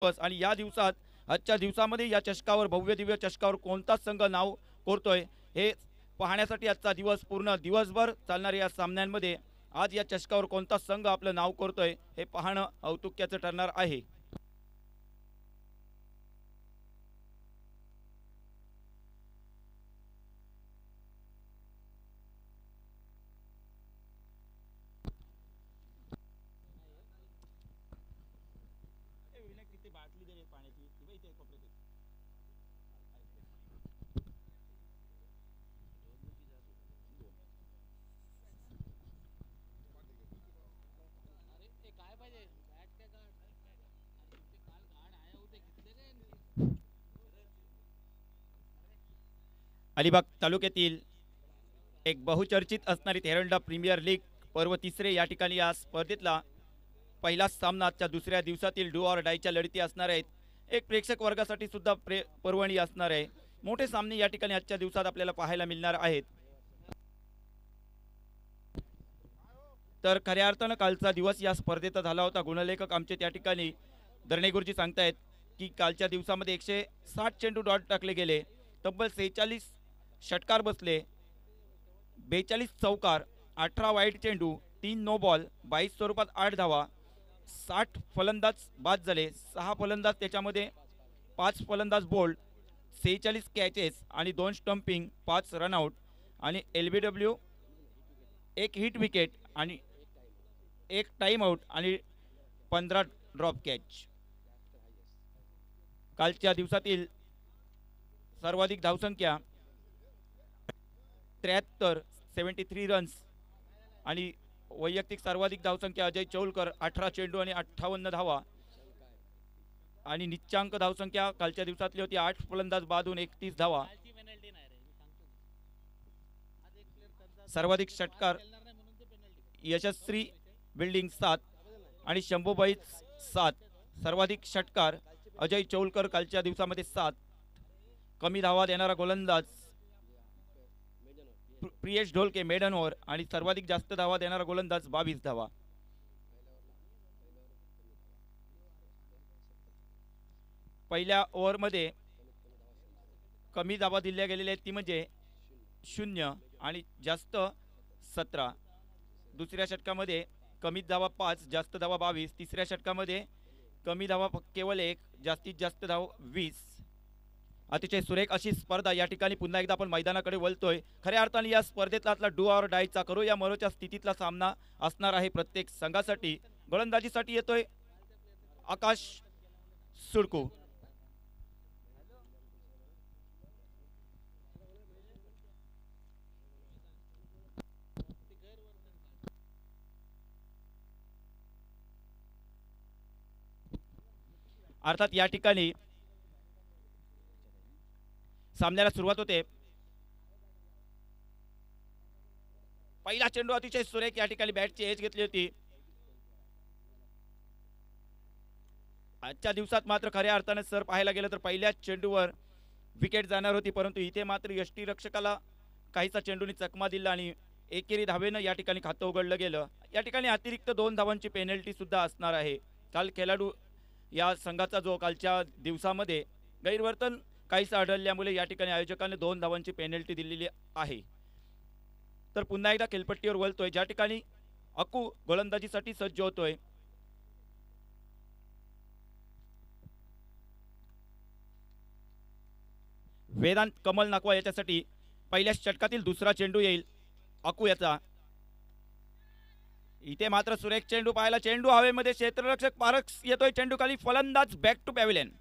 दिवस आणि या दिवसात आजच्या दिवसामध्ये या चषकावर भव्य दिव्य चषकावर कोणता संघ नाव कोरतोय हे पाहण्यासाठी आजचा दिवस पूर्ण दिवसभर चालणाऱ्या या सामन्यांमध्ये आज या चषकावर कोणता संघ आपलं नाव कोरतोय हे पाहणं औत्सुक्याचं ठरणार आहे. अलिबाग तालुक्यातील एक बहुचर्चित असणारी तेरंडा प्रीमियर लीग पर्व तिसरे या ठिकाणी या स्पर्धेतला पहिला सामना आजच्या दुसऱ्या दिवसातील डू ऑर डायच्या लढती असणार आहेत. एक प्रेक्षक वर्गासाठी सुद्धा पर्वणी असणार आहे. मोठे सामने या ठिकाणी आजच्या दिवसात आपल्याला पाहायला मिळणार आहेत. तर खऱ्या अर्थानं कालचा दिवस या स्पर्धेचा झाला होता. गुणलेखक आमचे त्या ठिकाणी दर्णे गुरुजी सांगतायत की कालच्या दिवसामध्ये 160 चेंडू डॉट टाकले गेले, तब्बल 46 षटकार बसले, 42 चौकार, 18 वाईट चेंडू, 3 नो बॉल, 22 स्वरूपात 8 धावा, 60 फलंदाज बाद झाले, 6 फलंदाज त्याच्यामध्ये 5 फलंदाज बोल्ड, 46 कॅचेस आणि 2 स्टंपिंग, 5 रनआउट आणि LBW 1 हिट विकेट आणि 1 टाइम आउट आणि 15 ड्रॉप कॅच. कालच्या दिवसातील सर्वाधिक धावसंख्या 73 73 रन्स आणि वैयक्तिक सर्वाधिक धावसंख्या अजय चौलकर 18 चेंडू आणि 58 धावा आणि निच्चांक धावसंख्या कालच्या दिवसातली होती 8 फलंदाज बादून 31 धावा. सर्वाधिक षटकार यशस्वी बिल्डिंग 7 आणि शंभूबाई 7. सर्वाधिक षटकार अजय चौलकर कालच्या दिवसामध्ये 7. कमी धावा देणारा गोलंदाज प्रियेश ढोलके मेडन ओव्हर आणि सर्वाधिक जास्त धावा देणारा गोलंदाज 22 धावा. पहिल्या ओव्हरमध्ये कमी धावा दिल्या गेलेल्या आहेत ती म्हणजे 0 आणि जास्त 17. दुसऱ्या षटकामध्ये कमी धावा 5, जास्त धावा 22. तिसऱ्या षटकामध्ये कमी धावा केवळ 1, जास्तीत जास्त धाव 20. अतिशय सुरेख अशी स्पर्धा या ठिकाणी पुन्हा एकदा आपण मैदानाकडे वळतोय. खऱ्या अर्थाने या स्पर्धेतला डू ऑर डायचा करो या मरोच्या स्थितीतला सामना असणार आहे प्रत्येक संघासाठी. गोलंदाजीसाठी येतोय आकाश सुडकू. अर्थात या ठिकाणी सामन्याला सुरुवात होते. पहिला चेंडू अतिशय सुरेख या ठिकाणी बॅटची एज घेतली होती. आजच्या दिवसात मात्र खऱ्या अर्थाने सर पाहायला गेलं तर पहिल्याच चेंडूवर विकेट जाणार होती, परंतु इथे मात्र यष्टीरक्षकाला काहीसा चेंडूने चकमा दिला आणि एकेरी धावेनं या ठिकाणी खातं उघडलं गेलं. या ठिकाणी अतिरिक्त 2 धावांची पेनल्टी सुद्धा असणार आहे. काल खेळाडू या संघाचा जो कालच्या दिवसामध्ये गैरवर्तन काहीसं आढळल्यामुळे या ठिकाणी आयोजकांनी 2 धावांची पेनल्टी दिलेली आहे. तर पुन्हा एकदा खेळपट्टीवर वळतोय, ज्या ठिकाणी अकू गोलंदाजीसाठी सज्ज होतोय. वेदांत कमल नाकवा याच्यासाठी पहिल्या षटकातील दुसरा चेंडू येईल अकू याचा. इथे मात्र सुरेख चेंडू पाहायला, चेंडू हवेमध्ये, क्षेत्ररक्षक पारख येतोय, चेंडू खाली, फलंदाज बॅक टू पॅव्हिलियन.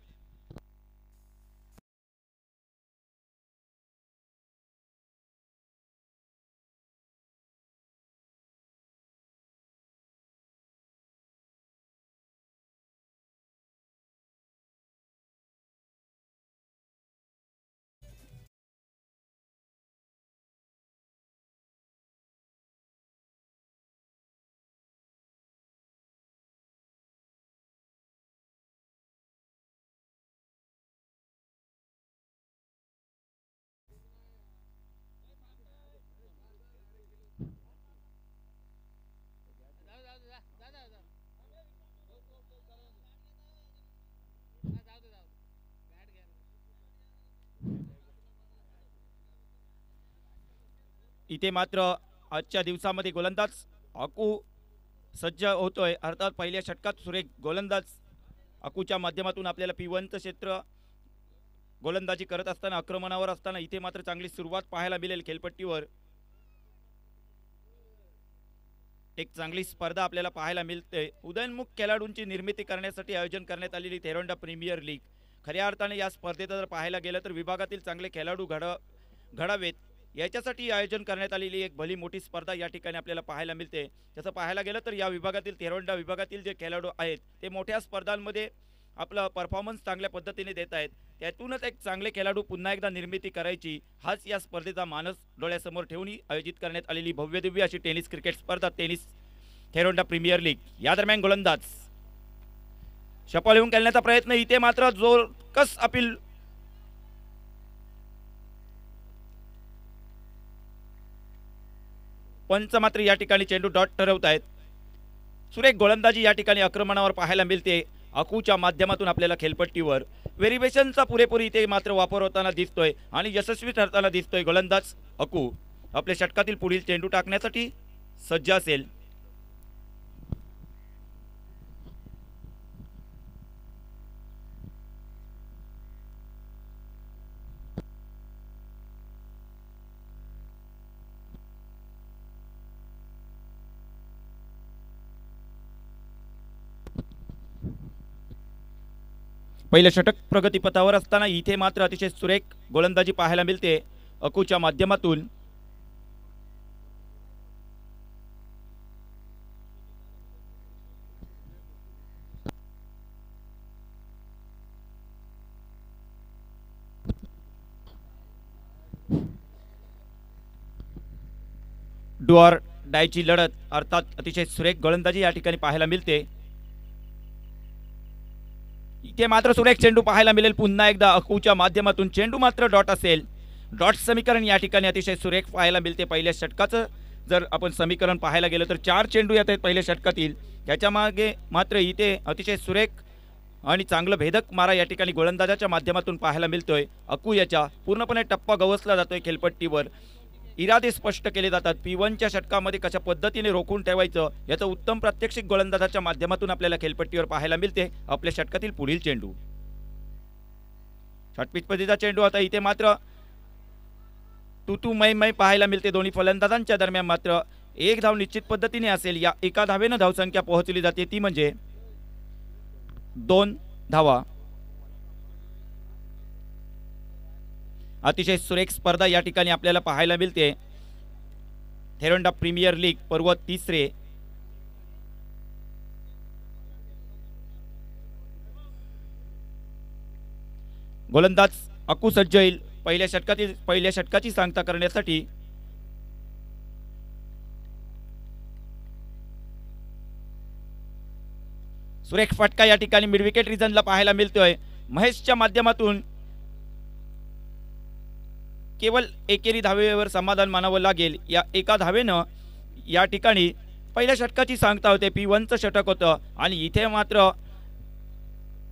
इथे मात्र आजच्या दिवसामध्ये गोलंदाज अकू सज्ज होतोय, अर्थात पहिल्या षटकात सुरेख गोलंदाज अकूच्या माध्यमातून आपल्याला P1चं क्षेत्र गोलंदाजी करत असताना आक्रमणावर असताना इथे मात्र चांगली सुरुवात पाहायला मिळेल. खेळपट्टीवर एक चांगली स्पर्धा आपल्याला पाहायला मिळते. उदयनमुख खेळाडूंची निर्मिती करण्यासाठी आयोजन करण्यात आलेली थेरोंडा प्रीमियर लीग, खऱ्या अर्थाने या स्पर्धेत जर पाहायला गेलं तर विभागातील चांगले खेळाडू घडावेत याच्यासाठी आयोजन करण्यात आलेली एक भली मोठी स्पर्धा या ठिकाणी आपल्याला पाहायला मिळते. तसं पाहायला गेलं तर या विभागातील थेरोंडा विभागातील जे खेळाडू आहेत ते मोठ्या स्पर्धांमध्ये आपला परफॉर्मन्स चांगल्या पद्धतीने देत आहेत. त्यातूनच एक चांगले खेळाडू पुन्हा एकदा निर्मिती करायची, हाच या स्पर्धेचा मानस डोळ्यासमोर ठेवून आयोजित करण्यात आलेली भव्यदिव्य अशी टेनिस क्रिकेट स्पर्धा टेनिस थेरोंडा प्रीमियर लीग. या दरम्यान गोलंदाज शपल येऊन खेळण्याचा प्रयत्न, इथे मात्र जोरकस अपील पंच मात्र या ठिकाणी चेंडू डॉट ठरवत आहेत. सुरेख गोलंदाजी या ठिकाणी आक्रमणावर पाहायला मिळते अकूच्या माध्यमातून आपल्याला खेळपट्टीवर. व्हेरिएशनचा पुरेपूर इथे मात्र वापर होताना दिसतोय आणि यशस्वी ठरताना दिसतोय. गोलंदाज अकू आपल्या षटकातील पुढील चेंडू टाकण्यासाठी सज्ज असेल. पहिलं षटक प्रगतीपथावर असताना इथे मात्र अतिशय सुरेख गोलंदाजी पाहायला मिळते अकूच्या माध्यमातून. डुआर डायची लढत, अर्थात अतिशय सुरेख गोलंदाजी या ठिकाणी पाहायला मिळते. इथे मात्र सुरेख चेंडू पाहायला मिळेल पुन्हा एकदा अकूच्या माध्यमातून. चेंडू मात्र डॉट असेल. डॉट समीकरण या ठिकाणी अतिशय सुरेख पाहायला मिळते. पहिल्या षटकाचं जर आपण समीकरण पाहायला गेलं तर 4 चेंडू येत आहेत पहिल्या षटकातील. त्याच्या मागे मात्र इथे अतिशय सुरेख आणि चांगलं भेदक मारा या ठिकाणी गोलंदाजाच्या माध्यमातून पाहायला मिळतोय. अकू याच्या पूर्णपणे टप्पा गवसला जातोय खेळपट्टीवर. इरादे स्पष्ट केले जातात. P1च्या षटकामध्ये कशा पद्धतीने रोखून ठेवायचं याचं उत्तम प्रात्यक्षिक गोलंदाजाच्या माध्यमातून आपल्याला खेळपट्टीवर पाहायला मिळते. आपल्या षटकातील पुढील चेंडू षटपीच पद्धतीचा चेंडू. आता इथे मात्र तू मै पाहायला मिळते दोन्ही फलंदाजांच्या दरम्यान. मात्र एक धाव निश्चित पद्धतीने असेल. या एका धावेनं धावसंख्या पोहोचली जाते ती म्हणजे 2 धावा. अतिशय सुरेख स्पर्धा या ठिकाणी आपल्याला पाहायला मिळते. थेरोंडा प्रीमियर लीग पर्व 3. गोलंदाज अकू सज्ज येईल पहिल्या षटकाची सांगता करण्यासाठी. सुरेख फटका या ठिकाणी मिड विकेट रिजनला पाहायला मिळतोय. महेशच्या माध्यमातून केवळ एकेरी धावेवर समाधान मानावं लागेल. या एका धावेनं या ठिकाणी पहिल्या षटकाची सांगता होते. P1चं षटक होतं आणि इथे मात्र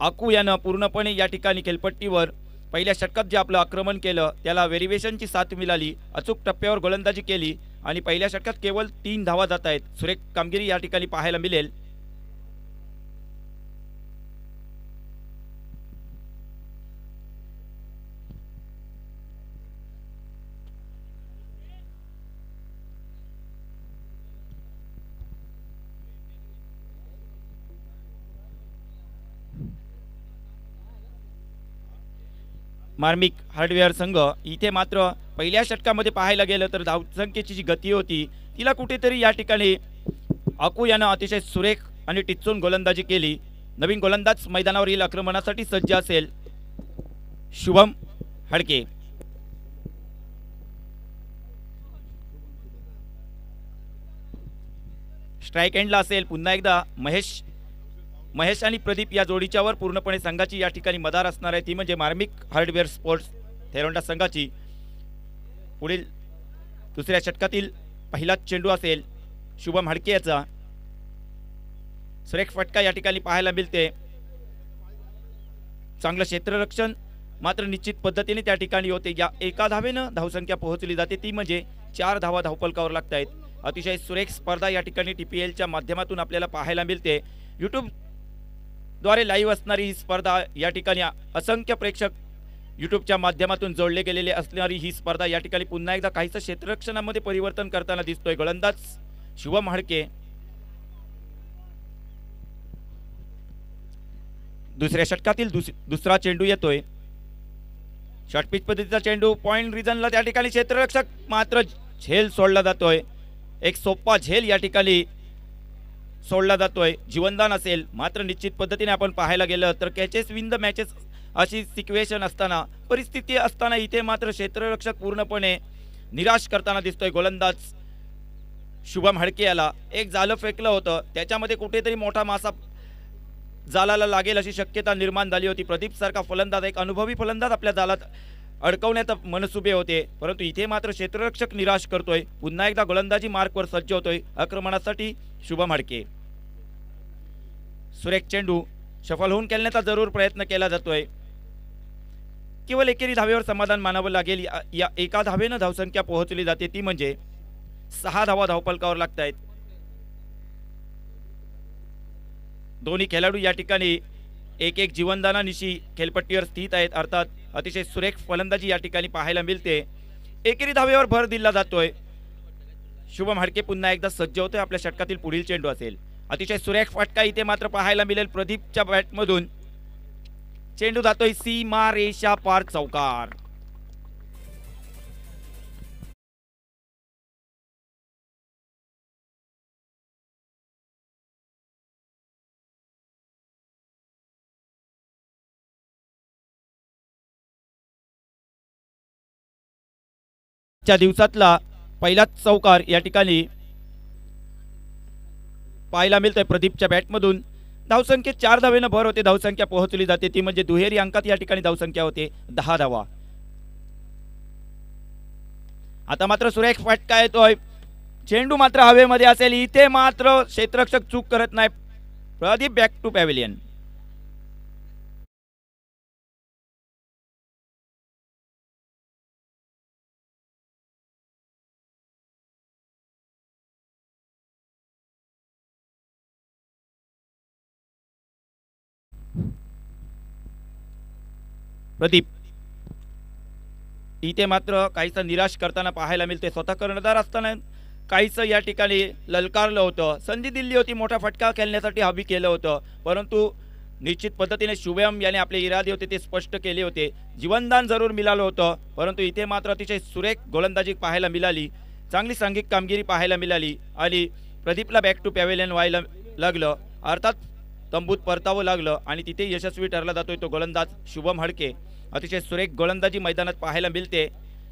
अकू यानं पूर्णपणे या ठिकाणी खेळपट्टीवर पहिल्या षटकात जे आपलं आक्रमण केलं त्याला व्हेरिएशनची साथ मिळाली. अचूक टप्प्यावर गोलंदाजी केली आणि पहिल्या षटकात केवळ 3 धावा जात आहेत. सुरेख कामगिरी या ठिकाणी पाहायला मिळेल. मार्मिक हार्डवेअर संघ इथे मात्र पहिल्या षटकामध्ये पाहायला गेलं तर धावसंख्येची जी गती होती तिला कुठेतरी या ठिकाणी अकू यानं अतिशय सुरेख आणि टिच्चून गोलंदाजी केली. नवीन गोलंदाज मैदानावरील आक्रमणासाठी सज्ज असेल शुभम हडके. स्ट्राइक एंडला असेल पुन्हा एकदा महेश आणि प्रदीप या जोडीच्यावर पूर्णपणे संघाची या ठिकाणी मदार असणार आहे ती म्हणजे मार्मिक हार्डवेअर स्पोर्ट्स थेरोंडा संघाची. पुढील दुसऱ्या षटकातील पहिलाच चेंडू असेल शुभम हडके याचा. सुरेख फटका या ठिकाणी पाहायला मिळते. चांगलं क्षेत्ररक्षण मात्र निश्चित पद्धतीने त्या ठिकाणी होते. या एका धावेनं धावसंख्या पोहोचली जाते ती म्हणजे 4 धावा धावफलकावर लागत आहेत। अतिशय सुरेख स्पर्धा या ठिकाणी TPLच्या माध्यमातून आपल्याला पाहायला मिळते। YouTube द्वारे लाईव्ह असणारी ही स्पर्धा या ठिकाणी असंख्य प्रेक्षक YouTubeच्या माध्यमातून जोडले गेलेले असणारी ही स्पर्धा या ठिकाणी पुन्हा एकदा काहीसं क्षेत्ररक्षणामध्ये परिवर्तन करताना दिसतोय। गोलंदाज शुभम हडके दुसऱ्या षटकातील दुसरा चेंडू येतोय। शॉर्ट पिच पद्धतीचा चेंडू पॉइंट रिजनला त्या ठिकाणी क्षेत्ररक्षक मात्र झेल सोडला जातोय। एक सोपा झेल या ठिकाणी सोडला जातोय। जीवनदान असेल मात्र निश्चित पद्धतीने आपण पाहायला गेलं तर कॅचेस विन द मॅचेस अशी सिच्युएशन असताना परिस्थिती असताना इथे मात्र क्षेत्ररक्षक पूर्णपणे निराश करताना दिसतोय। गोलंदाज शुभम हडके याला एक जालं फेकलं होतं, त्याच्यामध्ये कुठेतरी मोठा मासा जालाला लागेल अशी शक्यता निर्माण झाली होती। प्रदीप सारखा फलंदाज, एक अनुभवी फलंदाज आपल्या जालात अडकवण्यात मनसुबे होते, परंतु इथे मात्र क्षेत्ररक्षक निराश करतोय। पुन्हा एकदा गोलंदाजी मार्कवर सज्ज होतोय आक्रमणासाठी शुभम हडके। सुरेख चेंडू सफल होऊन खेळण्याचा जरूर प्रयत्न केला जातोय। केवळ एकेरी धावेवर समाधान मानावं लागेल। या एका धावेनं धावसंख्या पोहोचली जाते, ती म्हणजे 6 धावा धावफलकावर लागत आहेत। दोन्ही खेळाडू या ठिकाणी एक एक जीवनदानानिशी खेळपट्टीवर स्थित आहेत, अर्थात अतिशय सुरेख फलंदाजी या ठिकाणी पाहायला मिळते। एकेरी धावेवर भर दिला जातोय। शुभम हडके पुन्हा एकदा सज्ज होतोय। आपल्या षटकातील पुढील चेंडू असेल अतिशय सुरेख फटका इथे मात्र पाहायला मिळेल। प्रदीपच्या बॅटमधून चेंडू जातोय सीमा रेषा पार चौकार। च्या दिवसातला पहिलाच चौकार या ठिकाणी पाहायला मिळतोय। प्रदीपच्या बॅटमधून धावसंख्येत 4 धावेनं भर होते, धावसंख्या पोहोचली जाते, ती म्हणजे दुहेरी अंकात या ठिकाणी धावसंख्या होते 10 धावा। आता मात्र सुरेख फटका येतोय, चेंडू मात्र हवेमध्ये असेल, इथे मात्र क्षेत्ररक्षक चूक करत नाही। Pradeep back to pavilion. Pradeep इथे मात्र काहीसं निराश करताना पाहायला मिळते। स्वतः कर्णधार असताना काहीसं या ठिकाणी ललकारलं होतं, संधी दिली होती, मोठा फटका खेळण्यासाठी हवी केलं होतं, परंतु निश्चित पद्धतीने शुभम याने आपले इरादे होते ते स्पष्ट केले होते। जीवनदान जरूर मिळालं होतं, परंतु इथे मात्र अतिशय सुरेख गोलंदाजी पाहायला मिळाली, चांगली सांघिक कामगिरी पाहायला मिळाली आणि प्रदीपला बॅक टू पॅव्हिलियन व्हायला लागलं, अर्थात तंबूत परतावं लागलं आणि तिथे यशस्वी ठरला जातोय तो गोलंदाज शुभम हडके। अतिशय सुरेख गोलंदाजी मैदानात पाहायला मिळते।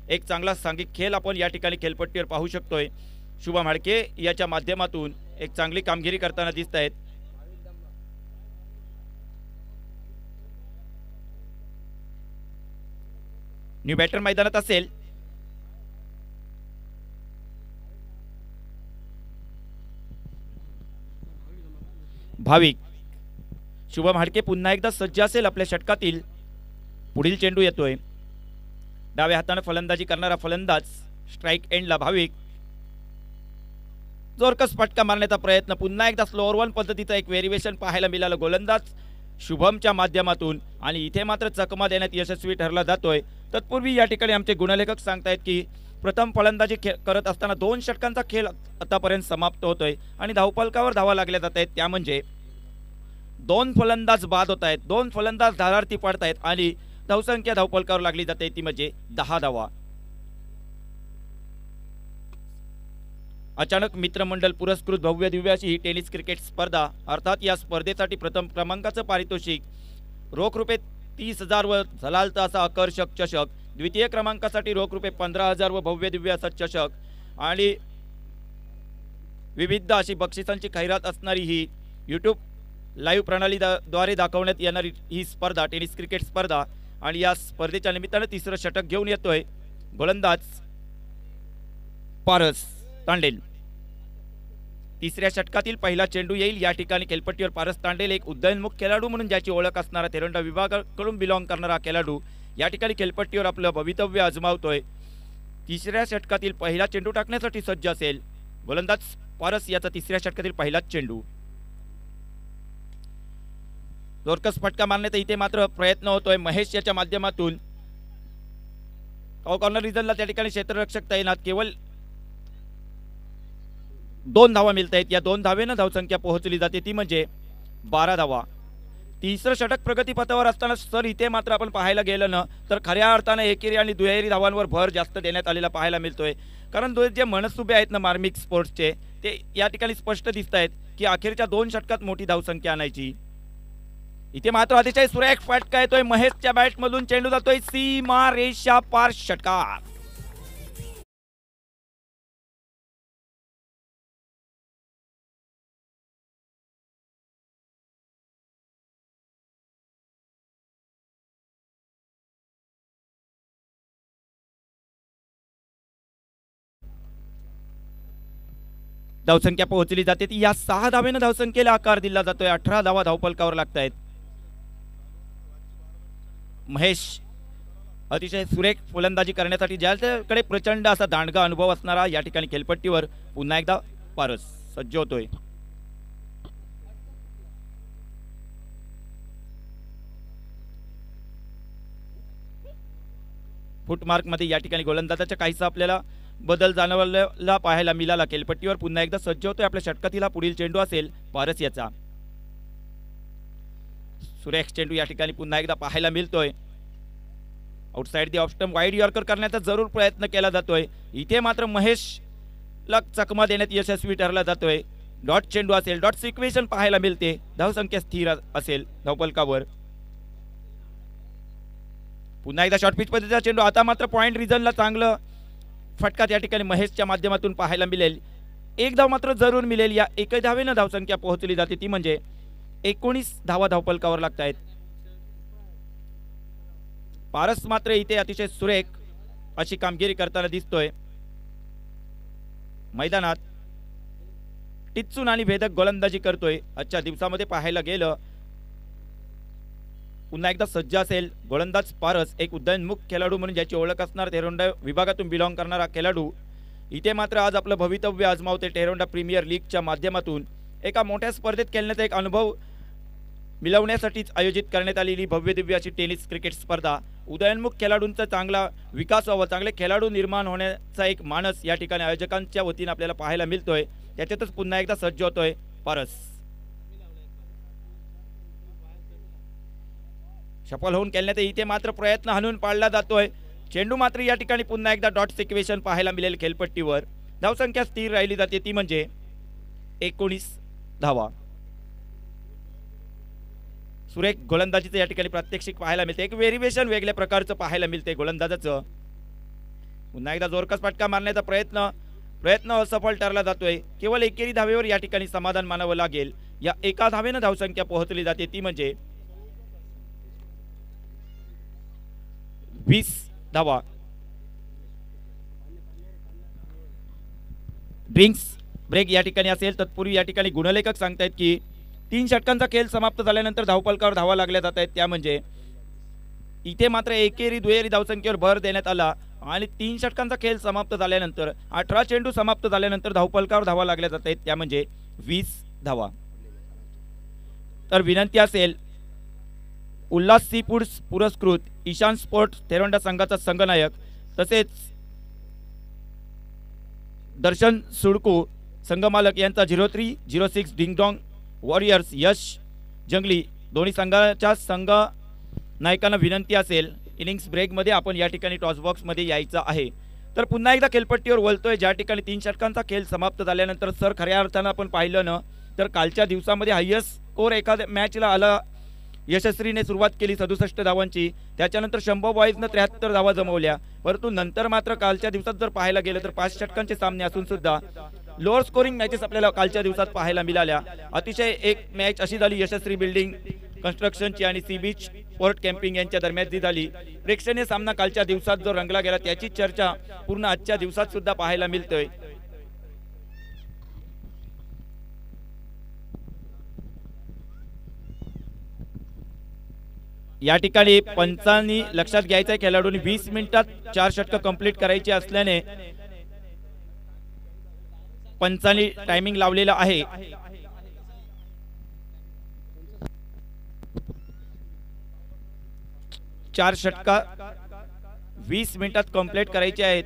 एक चांगला सांघिक खेळ आपण या ठिकाणी खेळपट्टीवर पाहू शकतोय। शुभम हडके याच्या माध्यमातून एक चांगली कामगिरी करताना दिसत आहेत। न्यू बॅटर मैदानात असेल भाविक। शुभम हडके पुन्हा एकदा सज्ज असेल आपल्या षटकातील पुढील चेंडू येतोय। डाव्या हाताने फलंदाजी करणारा फलंदाज स्ट्राइक एंडला भाविक। जोरकस फटका मारण्याचा प्रयत्न, पुन्हा एकदा स्लोअर वन पद्धतीचा एक व्हेरिएशन पाहायला मिळालं गोलंदाज शुभमच्या माध्यमातून आणि इथे मात्र चकमा देण्यात यशस्वी ठरला जातोय। तत्पूर्वी या ठिकाणी आमचे गुणलेखक सांगतायत की प्रथम फलंदाजी करत असताना 2 षटकांचा खेळ आतापर्यंत समाप्त होतोय आणि धावफलकावर धावा लागल्या जात आहेत, त्या म्हणजे 2 फलंदाज बाद होत आहेत, 2 फलंदाज धारार्थी पडत आहेत आणि धावसंख्या धावफलकावर लागली जाते, ती म्हणजे 10 धावा। अचानक मित्रमंडळ पुरस्कृत भव्य दिव्य अशी ही टेनिस क्रिकेट स्पर्धा, अर्थात या स्पर्धेसाठी प्रथम क्रमांकाचं पारितोषिक रोख रुपये 30,000 व झलालता असा आकर्षक चषक, द्वितीय क्रमांकासाठी रोख रुपये 15,000 व भव्य दिव्य असा चषक आणि विविध अशी बक्षिसांची खैरात असणारी ही YouTube लाईव्ह प्रणालीद्वारे दाखवण्यात येणारी ही स्पर्धा, टेनिस क्रिकेट स्पर्धा, आणि या स्पर्धेच्या निमित्ताने तिसरं षटक घेऊन येतोय गोलंदाज पारस तांडेल। तिसऱ्या षटकातील पहिला चेंडू येईल। या ठिकाणी खेळपट्टीवर पारस तांडेल एक उदयनमुख खेळाडू म्हणून ज्याची ओळख असणारा तेरंडा विभागाकडून बिलॉंग करणारा खेळाडू या ठिकाणी खेळपट्टीवर आपलं भवितव्य आजमावतोय। तिसऱ्या षटकातील पहिला चेंडू टाकण्यासाठी सज्ज असेल. गोलंदाज पारस याचा तिसऱ्या षटकातील पहिलाच चेंडू. जोरकस फटका मारण्याचा इथे मात्र प्रयत्न होतोय महेश याच्या माध्यमातून. कॉर्नर रिजनला त्या ठिकाणी क्षेत्ररक्षक तैनात. केवळ 2 धावा मिळत आहेत. या 2 धावेनं धावसंख्या पोहोचली जाते ती म्हणजे 12 धावा. तिसरं षटक प्रगतीपथावर असताना सर इथे मात्र आपण पाहायला गेलं ना तर खऱ्या अर्थानं एकेरी आणि दुहेरी धावांवर भर जास्त देण्यात आलेला पाहायला मिळतोय. कारण जे मनसुबे आहेत ना मार्मिक स्पोर्ट्सचे ते या ठिकाणी स्पष्ट दिसत आहेत की अखेरच्या 2 षटकात मोठी धावसंख्या आणायची. इथे मात्र अतिशय सुरेख फटका येतोय महेशच्या बॅटमधून. चेंडू जातोय सीमा रेषा पार. षटकार. धावसंख्या पोहोचली जाते ती या 6 धावेनं धावसंख्येला आकार दिला जातोय. 18 धावा धावपलकावर लागत आहेत. महेश अतिशय सुरेख फलंदाजी करण्यासाठी ज्याच्याकडे प्रचंड असा दांडगा अनुभव असणारा या ठिकाणी खेळपट्टीवर पुन्हा एकदा पारस सज्ज होतोय. फुटमार्क मध्ये या ठिकाणी गोलंदाजाच्या काहीसा आपल्याला बदल जाणवलेला पाहायला मिळाला. खेळपट्टीवर पुन्हा एकदा सज्ज होतोय. आपल्या षटकातील हा पुढील चेंडू असेल पारस याचा. सुरेख चेंडू या ठिकाणी पुन्हा एकदा पाहायला मिळतोय. Outside the off stump wide yorker करण्याचा जरूर प्रयत्न केला जातोय. इथे मात्र महेशला चकमा देण्यात यशस्वी ठरला जातोय. डॉट चेंडू असेल. डॉट सिक्वेशन पाहायला मिळते. धावसंख्या स्थिर असेल धावपलकावर. पुन्हा एकदा शॉर्ट पिच पद्धतीचा चेंडू. आता मात्र पॉइंट रिजनला चांगलं फटका त्या ठिकाणी महेशच्या माध्यमातून पाहायला मिळेल. एक धाव मात्र जरूर मिळेल. या एकही धावेनं धावसंख्या पोहोचली जाते ती म्हणजे 19 धावा धावपलकावर लागत आहेत. पारस मात्र इथे अतिशय सुरेख अशी कामगिरी करताना दिसतोय. मैदानात टिच्चून आणि भेदक गोलंदाजी करतोय. आजच्या दिवसामध्ये पाहायला गेलं पुन्हा एकदा सज्ज असेल गोलंदाज पारस. एक उदयनमुख खेळाडू म्हणून ज्याची ओळख असणार टेरोंडा विभागातून बिलॉंग करणारा खेळाडू. इथे मात्र आज आपलं भवितव्य आजमावते टेरोंडा प्रीमियर लीगच्या माध्यमातून. एका मोठ्या स्पर्धेत खेळण्याचा एक अनुभव मिळवण्यासाठीच आयोजित करण्यात आलेली भव्यदिव्य अशी टेनिस क्रिकेट स्पर्धा. उदयनमुख खेळाडूंचा चांगला विकास व्हावा, चांगले खेळाडू निर्माण होण्याचा एक मानस या ठिकाणी आयोजकांच्या वतीने आपल्याला पाहायला मिळतोय. त्याच्यातच पुन्हा एकदा सज्ज होतोय पारस. सफल होऊन खेळण्याचा इथे मात्र प्रयत्न हाणून पाडला जातोय. चेंडू मात्र या ठिकाणी पुन्हा एकदा डॉट सिक्वेशन पाहायला मिळेल खेळपट्टीवर. धावसंख्या स्थिर राहिली जाते ती म्हणजे 19 धावा. सुरेख गोलंदाजीचं या ठिकाणी प्रात्यक्षिक पाहायला मिळते. एक व्हेरिएशन वेगळ्या प्रकारचं पाहायला मिळते गोलंदाजाचं. पुन्हा एकदा जोरकस फटका मारण्याचा प्रयत्न असफल ठरला जातोय. केवळ एकेरी धावेवर या ठिकाणी समाधान मानावं लागेल. या एका धावेनं धावसंख्या पोहोचली जाते ती म्हणजे 20 धावा. ड्रिंक्स ब्रेक या ठिकाणी असेल. तत्पूर्वी या ठिकाणी गुणलेखक सांगतायत की 3 षटकांचा खेळ समाप्त झाल्यानंतर धावपलकावर धावा लागल्या जात आहेत. त्या म्हणजे इथे मात्र एकेरी दुहेरी धावसंख्येवर भर देण्यात आला आणि 3 षटकांचा खेळ समाप्त झाल्यानंतर 18 चेंडू समाप्त झाल्यानंतर धावपलकावर धावा लागल्या जात आहेत. त्या म्हणजे 20 धावा. तर विनंती असेल उल्हास सी फूड्स पुरस्कृत ईशान स्पोर्ट्स तेरोंडा संघाचा संघनायक तसेच दर्शन सुडको संघमालक यांचा 0306 डिंगडॉंग वॉरियर्स यश जंगली दोन्ही संघाच्या संघ नायकांना विनंती असेल इनिंग्स ब्रेकमध्ये आपण या ठिकाणी टॉस बॉक्समध्ये यायचं आहे. तर पुन्हा एकदा खेळपट्टीवर वळतोय. ज्या ठिकाणी 3 षटकांचा खेळ समाप्त झाल्यानंतर सर खऱ्या अर्थानं आपण पाहिलं ना तर कालच्या दिवसामध्ये हायेस्ट स्कोर एखाद्या मॅचला आला. यशस्वीने सुरुवात केली 67 धावांची. त्याच्यानंतर शंभो बॉईजनं 73 धावा जमवल्या. परंतु नंतर मात्र कालच्या दिवसात जर पाहायला गेलं तर 5 षटकांचे सामने असून सुद्धा लोअर स्कोरिंग मॅचेस आपल्याला कालच्या दिवसात पाहायला मिळाल्या. अतिशय एक मॅच अशी झाली यशस्वी बिल्डिंग कन्स्ट्रक्शनची आणि सी बीच पोर्ट कॅम्पिंग यांच्या दरम्यान जी झाली. प्रेक्षणीय सामना कालच्या दिवसात जो रंगला गेला त्याची चर्चा पूर्ण आजच्या दिवसात सुद्धा पाहायला मिळतोय. या ठिकाणी पंचांनी लक्षात घ्यायचं आहे, खेळाडूंनी 20 मिनिटात 4 षटक कंप्लीट करायची असल्याने पंचांनी टायमिंग लावलेला आहे. चार षटका 20 मिनिटात कंप्लीट करायची आहेत.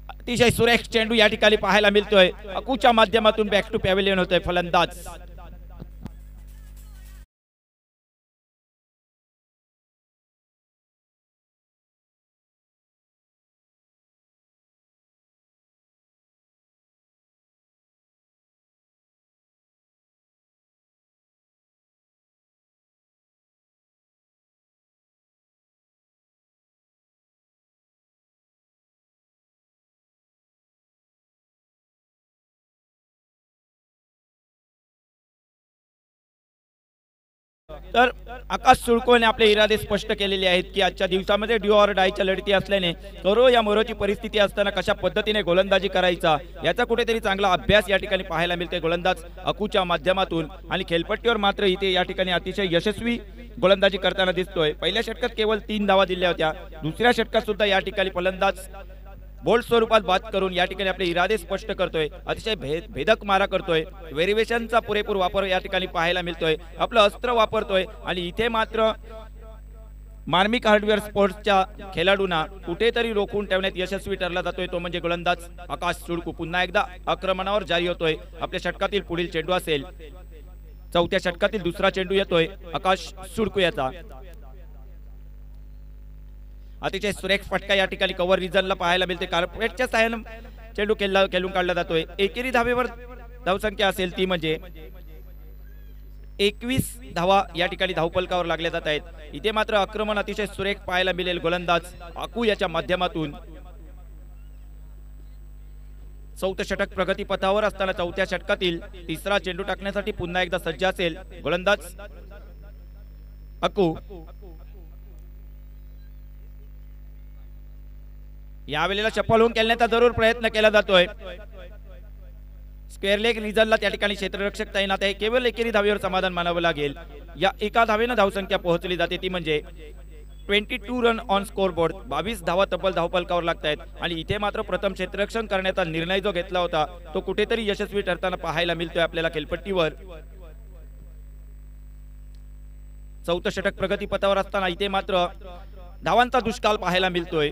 अतिशय सुरेख चेंडू या ठिकाणी पाहायला मिळतोय. अकूच्या माध्यमातून बॅक टू पॅव्हिलियन होतोय फलंदाज. तर आकाश सुळकोने आपले इरादे स्पष्ट केलेले आहेत की आजच्या दिवसामध्ये ड्यू ऑर डायच्या लढती असल्याने करो या मोरोची परिस्थिती असताना कशा पद्धतीने गोलंदाजी करायचा याचा कुठेतरी चांगला अभ्यास या ठिकाणी पाहायला मिळते गोलंदाज अकूच्या माध्यमातून. आणि खेळपट्टीवर मात्र इथे या ठिकाणी अतिशय यशस्वी गोलंदाजी करताना दिसतोय. पहिल्या षटकात केवळ 3 धावा दिल्या होत्या. दुसऱ्या षटकात सुद्धा या ठिकाणी फलंदाज बोल्ड स्वरूपात बाद करून या ठिकाणी आपले इरादे स्पष्ट करतोय. अतिशय भेदक मारा करतोय. व्हेरिएशनचा पुरेपूर वापर या ठिकाणी पाहायला मिळतोय. आपलं अस्त्र वापरतोय आणि इथे मात्र मार्मिक हार्डवेअर स्पोर्ट्सच्या खेळाडूंना कुठेतरी रोखून ठेवण्यात यशस्वी ठरला जातोय. तो म्हणजे गोलंदाज आकाश सुळकू. पुन्हा एकदा आक्रमणावर जारी होतोय. आपल्या षटकातील पुढील चेंडू असेल. चौथ्या षटकातील दुसरा चेंडू येतोय आकाश सुळकू याचा. अतिशय सुरेख फटका या ठिकाणी कव्हर रिजनला पाहायला मिळते. कार्पेटच्या साह्याने चेंडू खेळून काढला जातोय. एकेरी धावेवर धावसंख्या असेल ती म्हणजे 21 धावा या ठिकाणी धावफलकावर लागल्या जात आहेत. इथे मात्र आक्रमण अतिशय सुरेख पाहायला मिळेल गोलंदाज आकू याच्या माध्यमातून. चौथं षटक प्रगतीपथावर असताना चौथ्या षटकातील तिसरा चेंडू टाकण्यासाठी पुन्हा एकदा सज्ज असेल गोलंदाज आकू. यावेळेला चप्पल होऊन खेळण्याचा जरूर प्रयत्न केला जातोय. स्क्वेअर लेग रिजनला त्या ठिकाणी क्षेत्ररक्षक तैनात आहे. केवळ एकेरी धावेवर समाधान मानावं लागेल. या एका धावेनं धावसंख्या पोहोचली जाते ती म्हणजे 22 रन ऑन स्कोर बोर्ड. 22 धावा तब्बल धावफलकावर लागत आहेत. आणि इथे मात्र प्रथम क्षेत्ररक्षण करण्याचा निर्णय जो घेतला होता तो कुठेतरी यशस्वी ठरताना पाहायला मिळतोय आपल्याला खेळपट्टीवर. चौथं षटक प्रगतीपथावर असताना इथे मात्र धावांचा दुष्काळ पाहायला मिळतोय.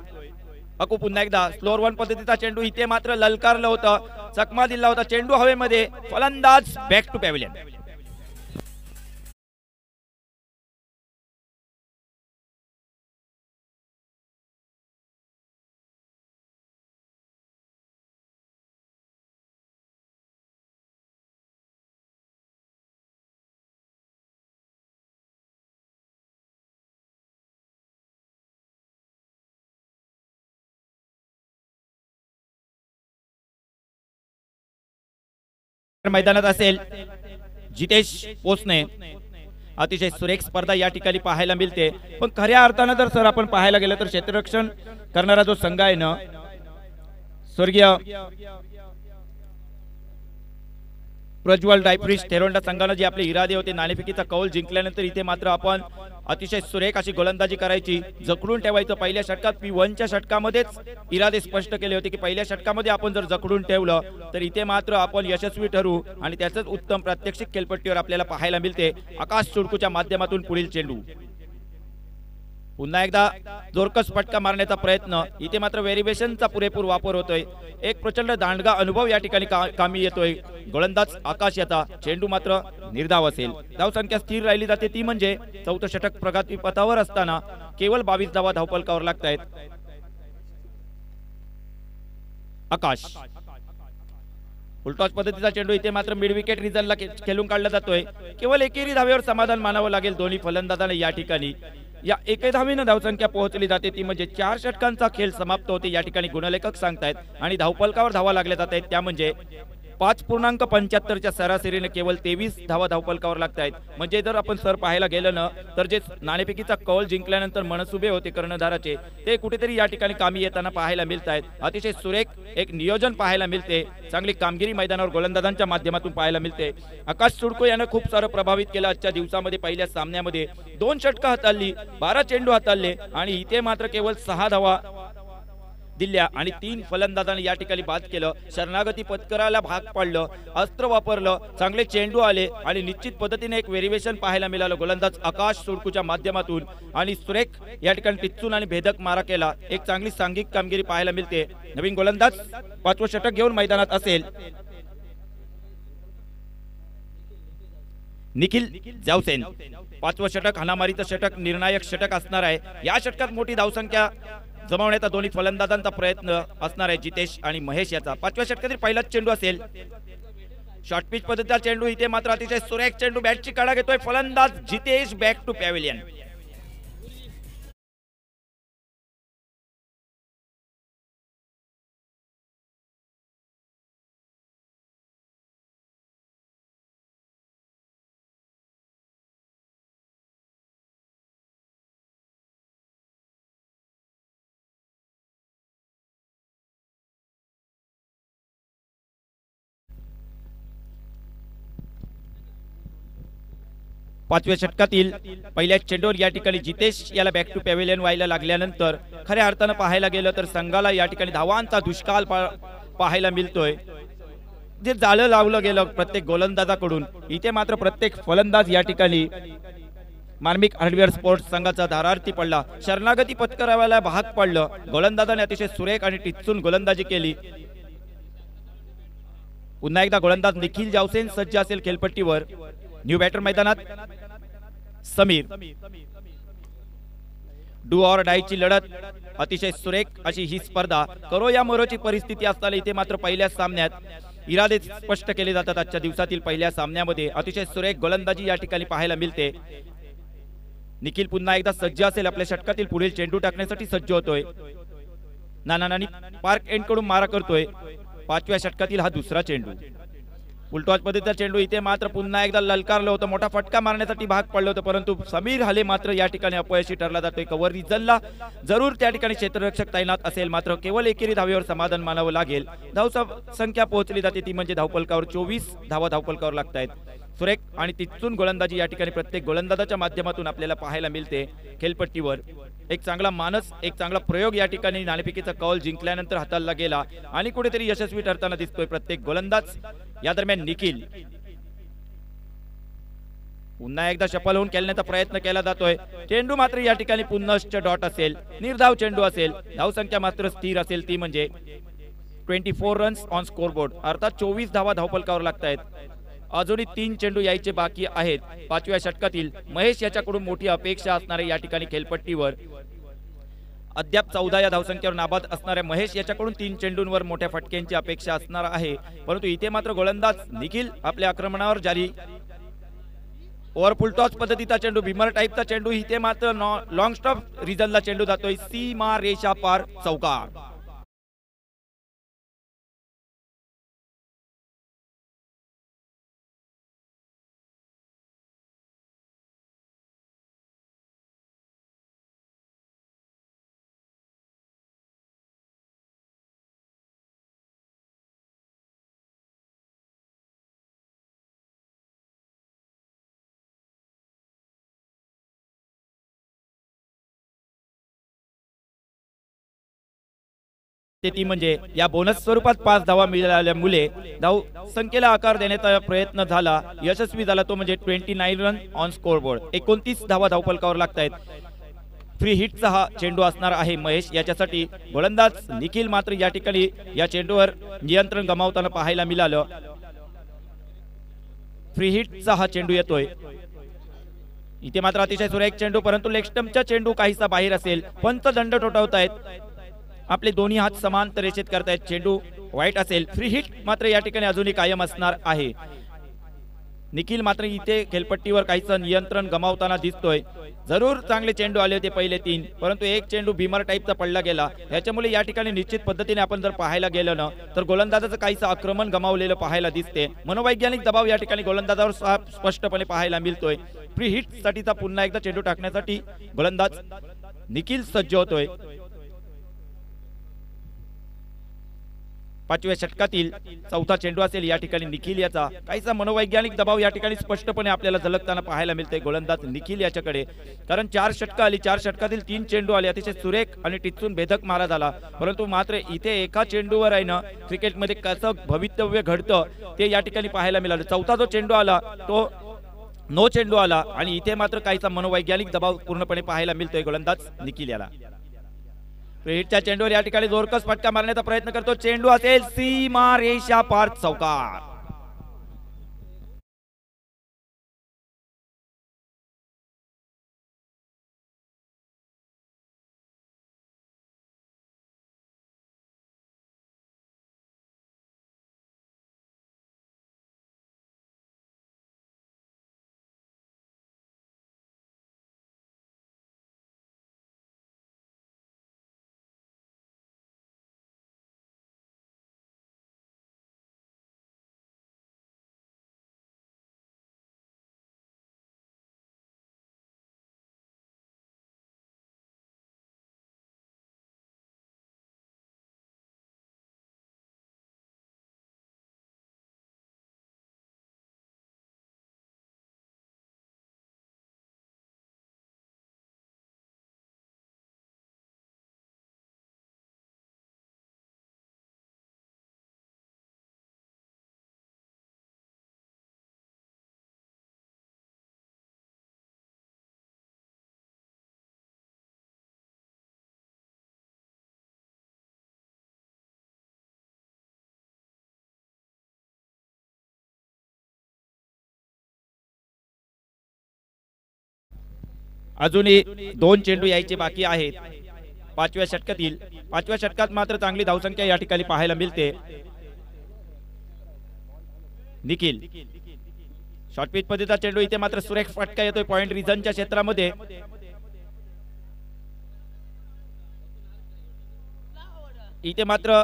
अकू पुन्हा एकदा स्लोअर वन पद्धतीचा चेंडू इथे मात्र ललकारलं होतं. चकमा दिला होता चेंडू हवेमध्ये. फलंदाज बॅक टू पॅव्हिलियन. मैदानात असेल जितेश पोसने. अतिशय सुरेख स्पर्धा या ठिकाणी पाहायला मिळते. पण खऱ्या अर्थानं जर सर आपण पाहायला गेलं तर क्षेत्ररक्षण करणारा जो संघ आहे ना स्वर्गीय प्रज्वल डायफ्रिश थेरोंडा संघाने जे आपले इरादे होते नाणेफेकीचा कौल जिंकल्यानंतर इथे मात्र आपण अतिशय सुरेख अशी गोलंदाजी करायची, जखडून ठेवायचं. पहिल्या षटकात P1च्या षटकामध्येच इरादे स्पष्ट केले होते की पहिल्या षटकामध्ये आपण जर जखडून ठेवलं तर इथे मात्र आपण यशस्वी ठरू. आणि त्याचंच उत्तम प्रात्यक्षिक खेळपट्टीवर आपल्याला पाहायला मिळते. आकाश सुळकूच्या माध्यमातून पुढील चेंडू. पुन्हा एकदा जोरकस फटका मारण्याचा प्रयत्न. इथे मात्र व्हेरिएशनचा पुरेपूर वापर होतोय. एक प्रचंड दांडगा अनुभव या ठिकाणी कामी येतोय. गोलंदाज आकाश याचा. चेंडू मात्र निर्धाव असेल. धावसंख्या स्थिर राहिली जाते ती म्हणजे चौथं षटक प्रगतीपथावर असताना केवळ 22 धावा धावफलकावर लागत आहेत. आकाश उलटॉस पद्धतीचा चेंडू इथे मात्र मिड विकेट रिजनला खेळून काढला जातोय. केवळ एकेरी धावेवर समाधान मानावं लागेल दोन्ही फलंदाजांना या ठिकाणी. या एके धावेनं धावसंख्या पोहोचली जाते ती म्हणजे 4 षटकांचा खेळ समाप्त होते या ठिकाणी गुणलेखक सांगतायत. आणि धावफलकावर धावा लागल्या जात आहेत त्या म्हणजे 5.75च्या सरासरीने केवळ 23 धावा धावफलकावर लागत आहेत. म्हणजे जर आपण सर पाहायला गेलं ना तर जे नाणेफेकीचा कौल जिंकल्यानंतर मनसुबे होते कर्णधाराचे ते कुठेतरी या ठिकाणी कामी येताना पाहायला मिळत आहेत. अतिशय सुरेख एक नियोजन पाहायला मिळते, चांगली कामगिरी मैदानावर गोलंदाजांच्या माध्यमातून पाहायला मिळते. आकाश सुडको यानं खूप सारं प्रभावित केलं आजच्या दिवसामध्ये. पहिल्या सामन्यामध्ये 2 षटकं हाताळली, 12 चेंडू हाताळले आणि इथे मात्र केवळ 6 धावा दिल्या आणि 3 फलंदाजांनी या ठिकाणी बाद केलं. शरणागती पत्करायला भाग पाडलं, अस्त्र वापरलं, चांगले चेंडू आले आणि निश्चित पद्धतीने एक व्हेरिएशन पाहायला मिळालं गोलंदाज आकाश सुडकूच्या माध्यमातून आणि सुरेख या ठिकाणी टिच्चून आणि भेदक मारा केला. एक चांगली सांघिक कामगिरी पाहायला मिळते. नवीन गोलंदाज 5वं षटक घेऊन मैदानात असेल निखिल जावसेन. 5वं षटक हाणामारीचं षटक, निर्णायक षटक असणार आहे. या षटकात मोठी धावसंख्या जमावण्याचा दोन्ही फलंदाजांचा प्रयत्न असणार आहे जितेश आणि महेश याचा. 5व्या षटकातील पहिलाच चेंडू असेल. शॉर्ट पिच पद्धतीचा चेंडू, इथे मात्र अतिशय सुरेख चेंडू, बॅटची कडा घेतोय फलंदाज जितेश. Back to pavilion. पाचव्या षटकातील पहिल्या चेंडूवर या ठिकाणी जितेश याला बॅक टू पॅव्हिलियन व्हायला लागल्यानंतर खऱ्या अर्थानं पाहायला गेलं तर संघाला या ठिकाणी धावांचा दुष्काळ पाहायला मिळतोय. जे जाळं लावलं गेलं प्रत्येक गोलंदाजाकडून, इथे मात्र प्रत्येक फलंदाज या ठिकाणी मार्मिक हार्डवेअर स्पोर्ट्स संघाचा धारार्थी पडला. शरणागती पत्करायला भाग पडलं. गोलंदाजाने अतिशय सुरेख आणि टिच्चून गोलंदाजी केली. पुन्हा एकदा गोलंदाज निखिल जावसेन सज्ज असेल खेळपट्टीवर. न्यू बॅटर मैदानात समीर. डू ऑर डायची लढत, अतिशय सुरेख अशी ही स्पर्धा. करो या मरोची परिस्थिती असताना इथे मात्र पहिल्या सामन्यात इरादे स्पष्ट केले जातात. आजच्या दिवसातील पहिल्या सामन्यामध्ये अतिशय सुरेख गोलंदाजी या ठिकाणी पाहायला मिळते. निखिल पुन्हा एकदा सज्ज असेल आपल्या षटकातील पुढील चेंडू टाकण्यासाठी सज्ज होतोय. नानानी पार्क एंड कडून मारा करतोय. 5व्या षटकातील हा दुसरा चेंडू. उलटवाज पद्धतीचा चेंडू, इथे मात्र पुन्हा एकदा ललकारलं होतं, मोठा फटका मारण्यासाठी भाग पडलं होतं, परंतु समीर हाले मात्र या ठिकाणी अपयशी ठरला जातोय. कव्हर रिझनला जरूर त्या ठिकाणी क्षेत्ररक्षक तैनात असेल, मात्र केवळ एकेरी धावेवर समाधान मानावं लागेल. धाव संख्या पोहोचली जाते ती म्हणजे धावफलकावर 24 धावा धावफलकावर लागत आहेत. सुरेख आणि तिथून गोलंदाजी या ठिकाणी प्रत्येक गोलंदाजाच्या माध्यमातून आपल्याला पाहायला मिळते खेळपट्टीवर. एक चांगला मानस, एक चांगला प्रयोग या ठिकाणी नाणेफेकीचा कौल जिंकल्यानंतर हाताळला गेला आणि कुठेतरी यशस्वी ठरताना दिसतोय प्रत्येक गोलंदाज. या दरम्यान निखिल पुन्हा एकदा सफल होऊन खेळण्याचा प्रयत्न केला जातोय. चेंडू मात्र या ठिकाणी पुन्हा डॉट असेल, निर्धाव चेंडू असेल. धावसंख्या मात्र स्थिर असेल ती म्हणजे 24 रन्स ऑन स्कोरबोर्ड, अर्थात 24 धावा धावफलकावर लागत आहेत. अजूनही 3 चेंडू यायचे बाकी आहेत. 5व्या षटकातील महेश याच्याकडून मोठी अपेक्षा असणारे या ठिकाणी खेळपट्टीवर. अद्याप 14 या धावसंख्येवर नाबाद असणाऱ्या महेश याच्याकडून 3 चेंडूंवर मोठ्या फटक्यांची अपेक्षा असणार आहे. परंतु इथे मात्र गोलंदाज निखिल आपल्या आक्रमणावर जारी. ओव्हर फुल टॉस पद्धतीचा चेंडू, भीमर टाईपचा चेंडू, इथे मात्र लॉंग स्टॉप रिझनला चेंडू जातोय. सीमा रेषा पार चौकार. ती म्हणजे या बोनस स्वरूपात 5 धावा मिळाल्यामुळे धाव संख्येला आकार देण्याचा प्रयत्न झाला, यशस्वी झाला. तो म्हणजे 29 रन ऑन स्कोरबोर्ड. 29 धावा धावफलकावर लागत आहेत. फ्री हिटचा हा चेंडू असणार आहे महेश याच्यासाठी. गोलंदाज निखिल मात्र या ठिकाणी या चेंडूवर नियंत्रण गमावताना पाहायला मिळालं. फ्री हिटचा हा चेंडू येतोय. इथे मात्र अतिशय सुरेख चेंडू, परंतु लेग स्टंपचा चेंडू काहीसा बाहेर असेल. पंच दंड ठोठावतायत. आपले दोन्ही हात समांतर रेषेत करतायत. चेंडू वाईट असेल. फ्री हिट मात्र या ठिकाणी अजूनही कायम असणार आहे. निखिल मात्र इथे खेळपट्टीवर काहीचं नियंत्रण गमावताना दिसतोय. जरूर चांगले चेंडू आले होते पहिले 3, परंतु एक चेंडू भीमर टाईपचा पडला गेला. याच्यामुळे या ठिकाणी निश्चित पद्धतीने आपण जर पाहायला गेलो ना तर गोलंदाजाचं काहीचं आक्रमण गमावलेलं पाहायला दिसते. मनोवैज्ञानिक दबाव या ठिकाणी गोलंदाजावर स्पष्टपणे पाहायला मिळतोय. प्री हिट साठीचा पुन्हा एकदा चेंडू टाकण्यासाठी गोलंदाज निखिल सज्ज होतोय. 5व्या षटकातील चौथा चेंडू असेल या ठिकाणी निखिल याचा. काहीसा मनोवैज्ञानिक दबाव या ठिकाणी स्पष्टपणे आपल्याला झलकताना पाहायला मिळते गोलंदाज निखिल याच्याकडे. कारण 4 षटकं आली, 4 षटकातील 3 चेंडू आले, अतिशय सुरेख आणि टिचून भेदक मारा झाला. परंतु मात्र इथे एका चेंडूवर आहे ना क्रिकेटमध्ये कसं भवितव्य घडतं ते या ठिकाणी पाहायला मिळालं. चौथा जो चेंडू आला तो नो चेंडू आला आणि इथे मात्र काहीचा मनोवैज्ञानिक दबाव पूर्णपणे पाहायला मिळतोय गोलंदाज निखिल याला. हिटच्या चेंडूवर या ठिकाणी जोरकस फटका मारण्याचा प्रयत्न करतो. चेंडू असेल सीमा रेषा पार चौकार. अजूनही 2 चेंडू यायचे बाकी आहेत 5व्या षटकातील. 5व्या षटकात मात्र चांगली धावसंख्या या ठिकाणी पाहायला मिळते. निखिल शॉर्ट पिच पद्धतीचा चेंडू, इथे मात्र सुरेख फटका येतोय पॉइंट रिजनच्या क्षेत्रामध्ये. इथे मात्र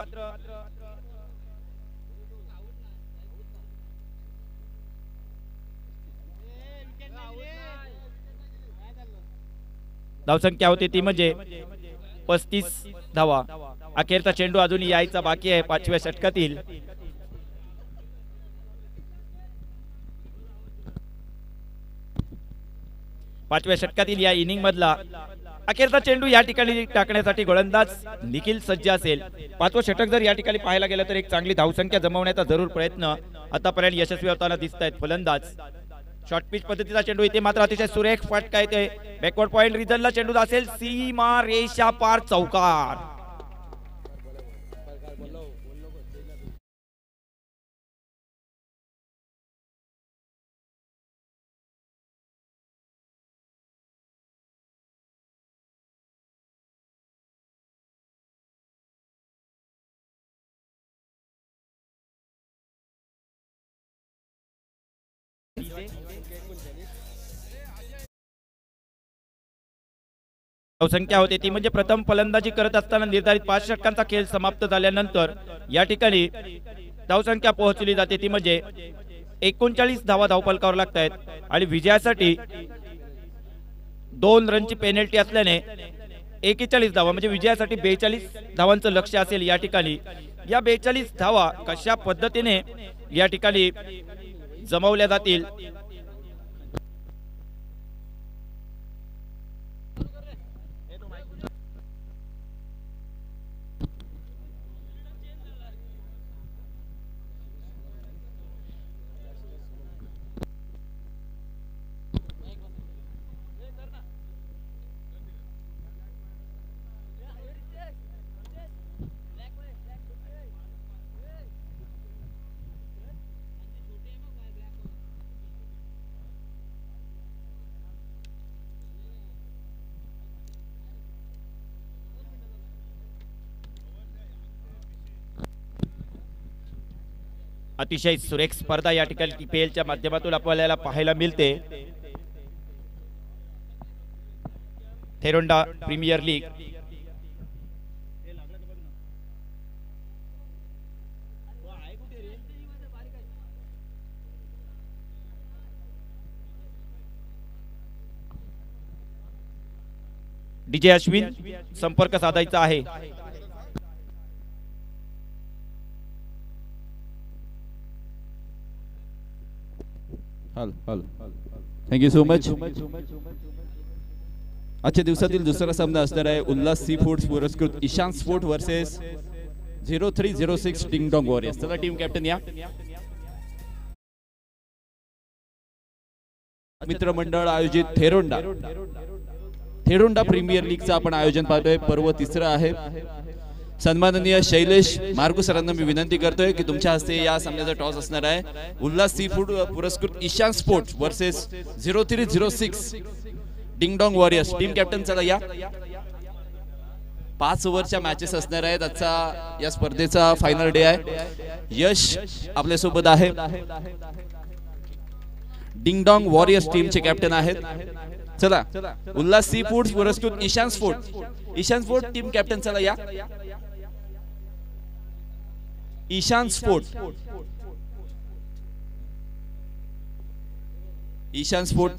धावसंख्या होती ती म्हणजे 35 धावा. अखेरचा चेंडू अजून यायचा बाकी आहे 5व्या षटकातील. पाचव्या षटकातील या इनिंग मधला अखेरचा चेंडू या ठिकाणी टाकण्यासाठी गोलंदाज निखिल सज्ज असेल. 5वं षटक जर या ठिकाणी पाहायला गेलं तर एक चांगली धावसंख्या जमवण्याचा जरूर प्रयत्न आतापर्यंत यशस्वी होताना दिसत आहेत फलंदाज. शॉर्ट पिच पद्धतीचा चेंडू, इथे मात्र अतिशय सुरेख फटका येते. बॅकवर्ड पॉइंट रिजनला चेंडू असेल सीमा रेषा पार चौकार. धावसंख्या होते ती म्हणजे प्रथम फलंदाजी करत असताना निर्धारित 5 षटकांचा खेळ समाप्त झाल्यानंतर या ठिकाणी धावसंख्या पोहोचली जाते ती म्हणजे 39 धावा धावफलकावर लागत आहेत आणि विजयासाठी 2 रनची पेनल्टी असल्याने 41 धावा म्हणजे विजयासाठी 42 धावांचं लक्ष्य असेल या ठिकाणी. या 42 धावा कशा पद्धतीने या ठिकाणी जमवल्या जातील अतिशय सुरेख स्पर्धा या ठिकाणी PL च्या माध्यमातून आपल्याला पाहायला मिळते। थेरोंडा प्रीमियर लीग DJ अश्विन संपर्क साधायचा आहे। Thank you so much. आजच्या दिवसातील दुसरा सामना असणार आहे उल्हास सी फूड्स पुरस्कृत Ishan sport versus 0306 ding dong warriors. चला टीम कॅप्टन या। मित्रमंडळ आयोजित थेरोंडा प्रीमियर लीगचं आपण आयोजन पाहतोय। पर्व तिसरं आहे। सन्माननीय शैलेश मार्गू सरांना मी विनंती करतोय की तुमच्या हस्ते या सामन्याचा टॉस असणार आहे। उल्हास सी फूड पुरस्कृत Ishan sports versus 0306 ding dong warriors. Team captain चला या। 5 ओव्हरच्या मॅचेस असणार आहेत। आजचा या स्पर्धेचा फायनल डे आहे। यश आपल्या सोबत आहे। डिंग डॉंग वॉरियर्स टीमचे कॅप्टन आहेत। चला उल्हास सी फूड्स पुरस्कृत ईशान स्पोर्ट टीम कॅप्टन चला या। ईशान स्पोर्ट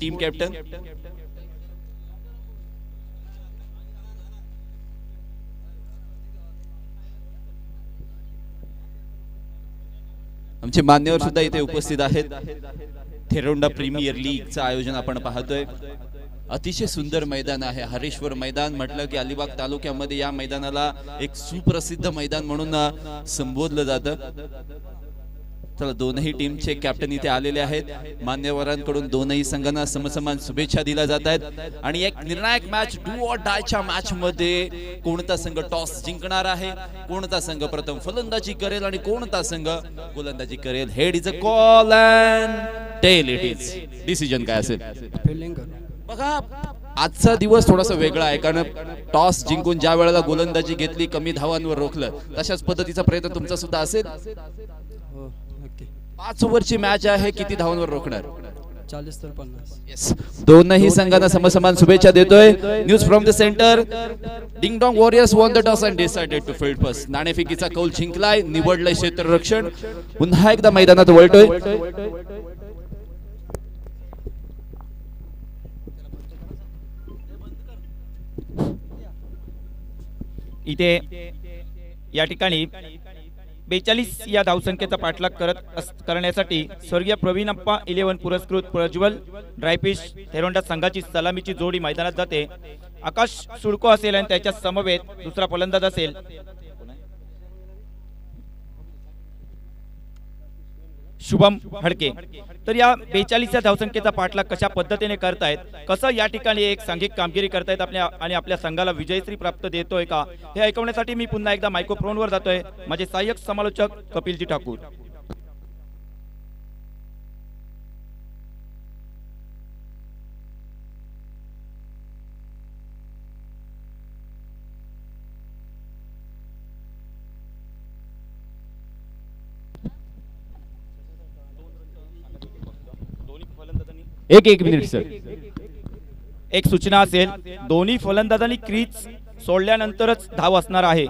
टीम कॅप्टन आमचे मान्यवर सुद्धा इथे उपस्थित आहेत। थेरोंडा प्रीमियर लीगचं आयोजन आपण पाहतोय। अतिशय सुंदर मैदान आहे। हरेश्वर मैदान म्हटलं की अलिबाग तालुक्यामध्ये या मैदानाला एक सुप्रसिद्ध मैदान म्हणून संबोधलं जातं। चला दोनही टीमचे कॅप्टन इथे आलेले आहेत। मान्यवरांकडून दोनही संघांना समसमान शुभेच्छा दिल्या जात आहेत आणि एक निर्णायक मॅच डू ऑर डायच्या मॅच मध्ये कोणता संघ टॉस जिंकणार आहे, कोणता संघ प्रथम फलंदाजी करेल आणि कोणता संघ गोलंदाजी करेल, head is a call and tail it is decision काय असेल। बघा आजचा दिवस थोडासा वेगळा आहे कारण टॉस जिंकून ज्या वेळेला गोलंदाजी घेतली कमी धावांवर रोखलं तशाच पद्धतीचा प्रयत्न तुमचा सुद्धा असेल। 5 ओव्हरची मॅच आहे। किती धावांवर रोखणार? 40 तर 50। यस दोनही संघांना समसमान शुभेच्छा देतोय। News from the center ding dong warriors won the toss and decided to field first. नाणेफेकीचा कौल जिंकलाय, निवडलंय क्षेत्ररक्षण। पुन्हा एकदा मैदानात वळतोय। इथे या ठिकाणी 42 या धावसंख्येचा पाठलाग करण्यासाठी स्वर्गीय प्रवीणप्पा 11 पुरस्कृत प्रज्वल ड्रायफिश थेरोंडा संघाची सलामीची जोडी मैदानात जाते। आकाश सुळको असेल आणि त्याच्या समवेत दुसरा फलंदाज असेल शुभम हडके। तर या 42 या धावसंख्येचा पाठलाग कशा पद्धतीने करतायत, कसं या ठिकाणी एक सांघिक कामगिरी करतायत आपल्या संघाला विजयश्री प्राप्त देतोय का, हे ऐकवण्यासाठी मी पुन्हा एकदा मायक्रोफोनवर जातोय। माझे सहाय्यक समालोचक कपिलजी ठाकूर। एक मिनिट सर। एक सूचना असेल, दोन्ही फलंदाजांनी क्रीज सोडल्यानंतरच धाव असणार आहे।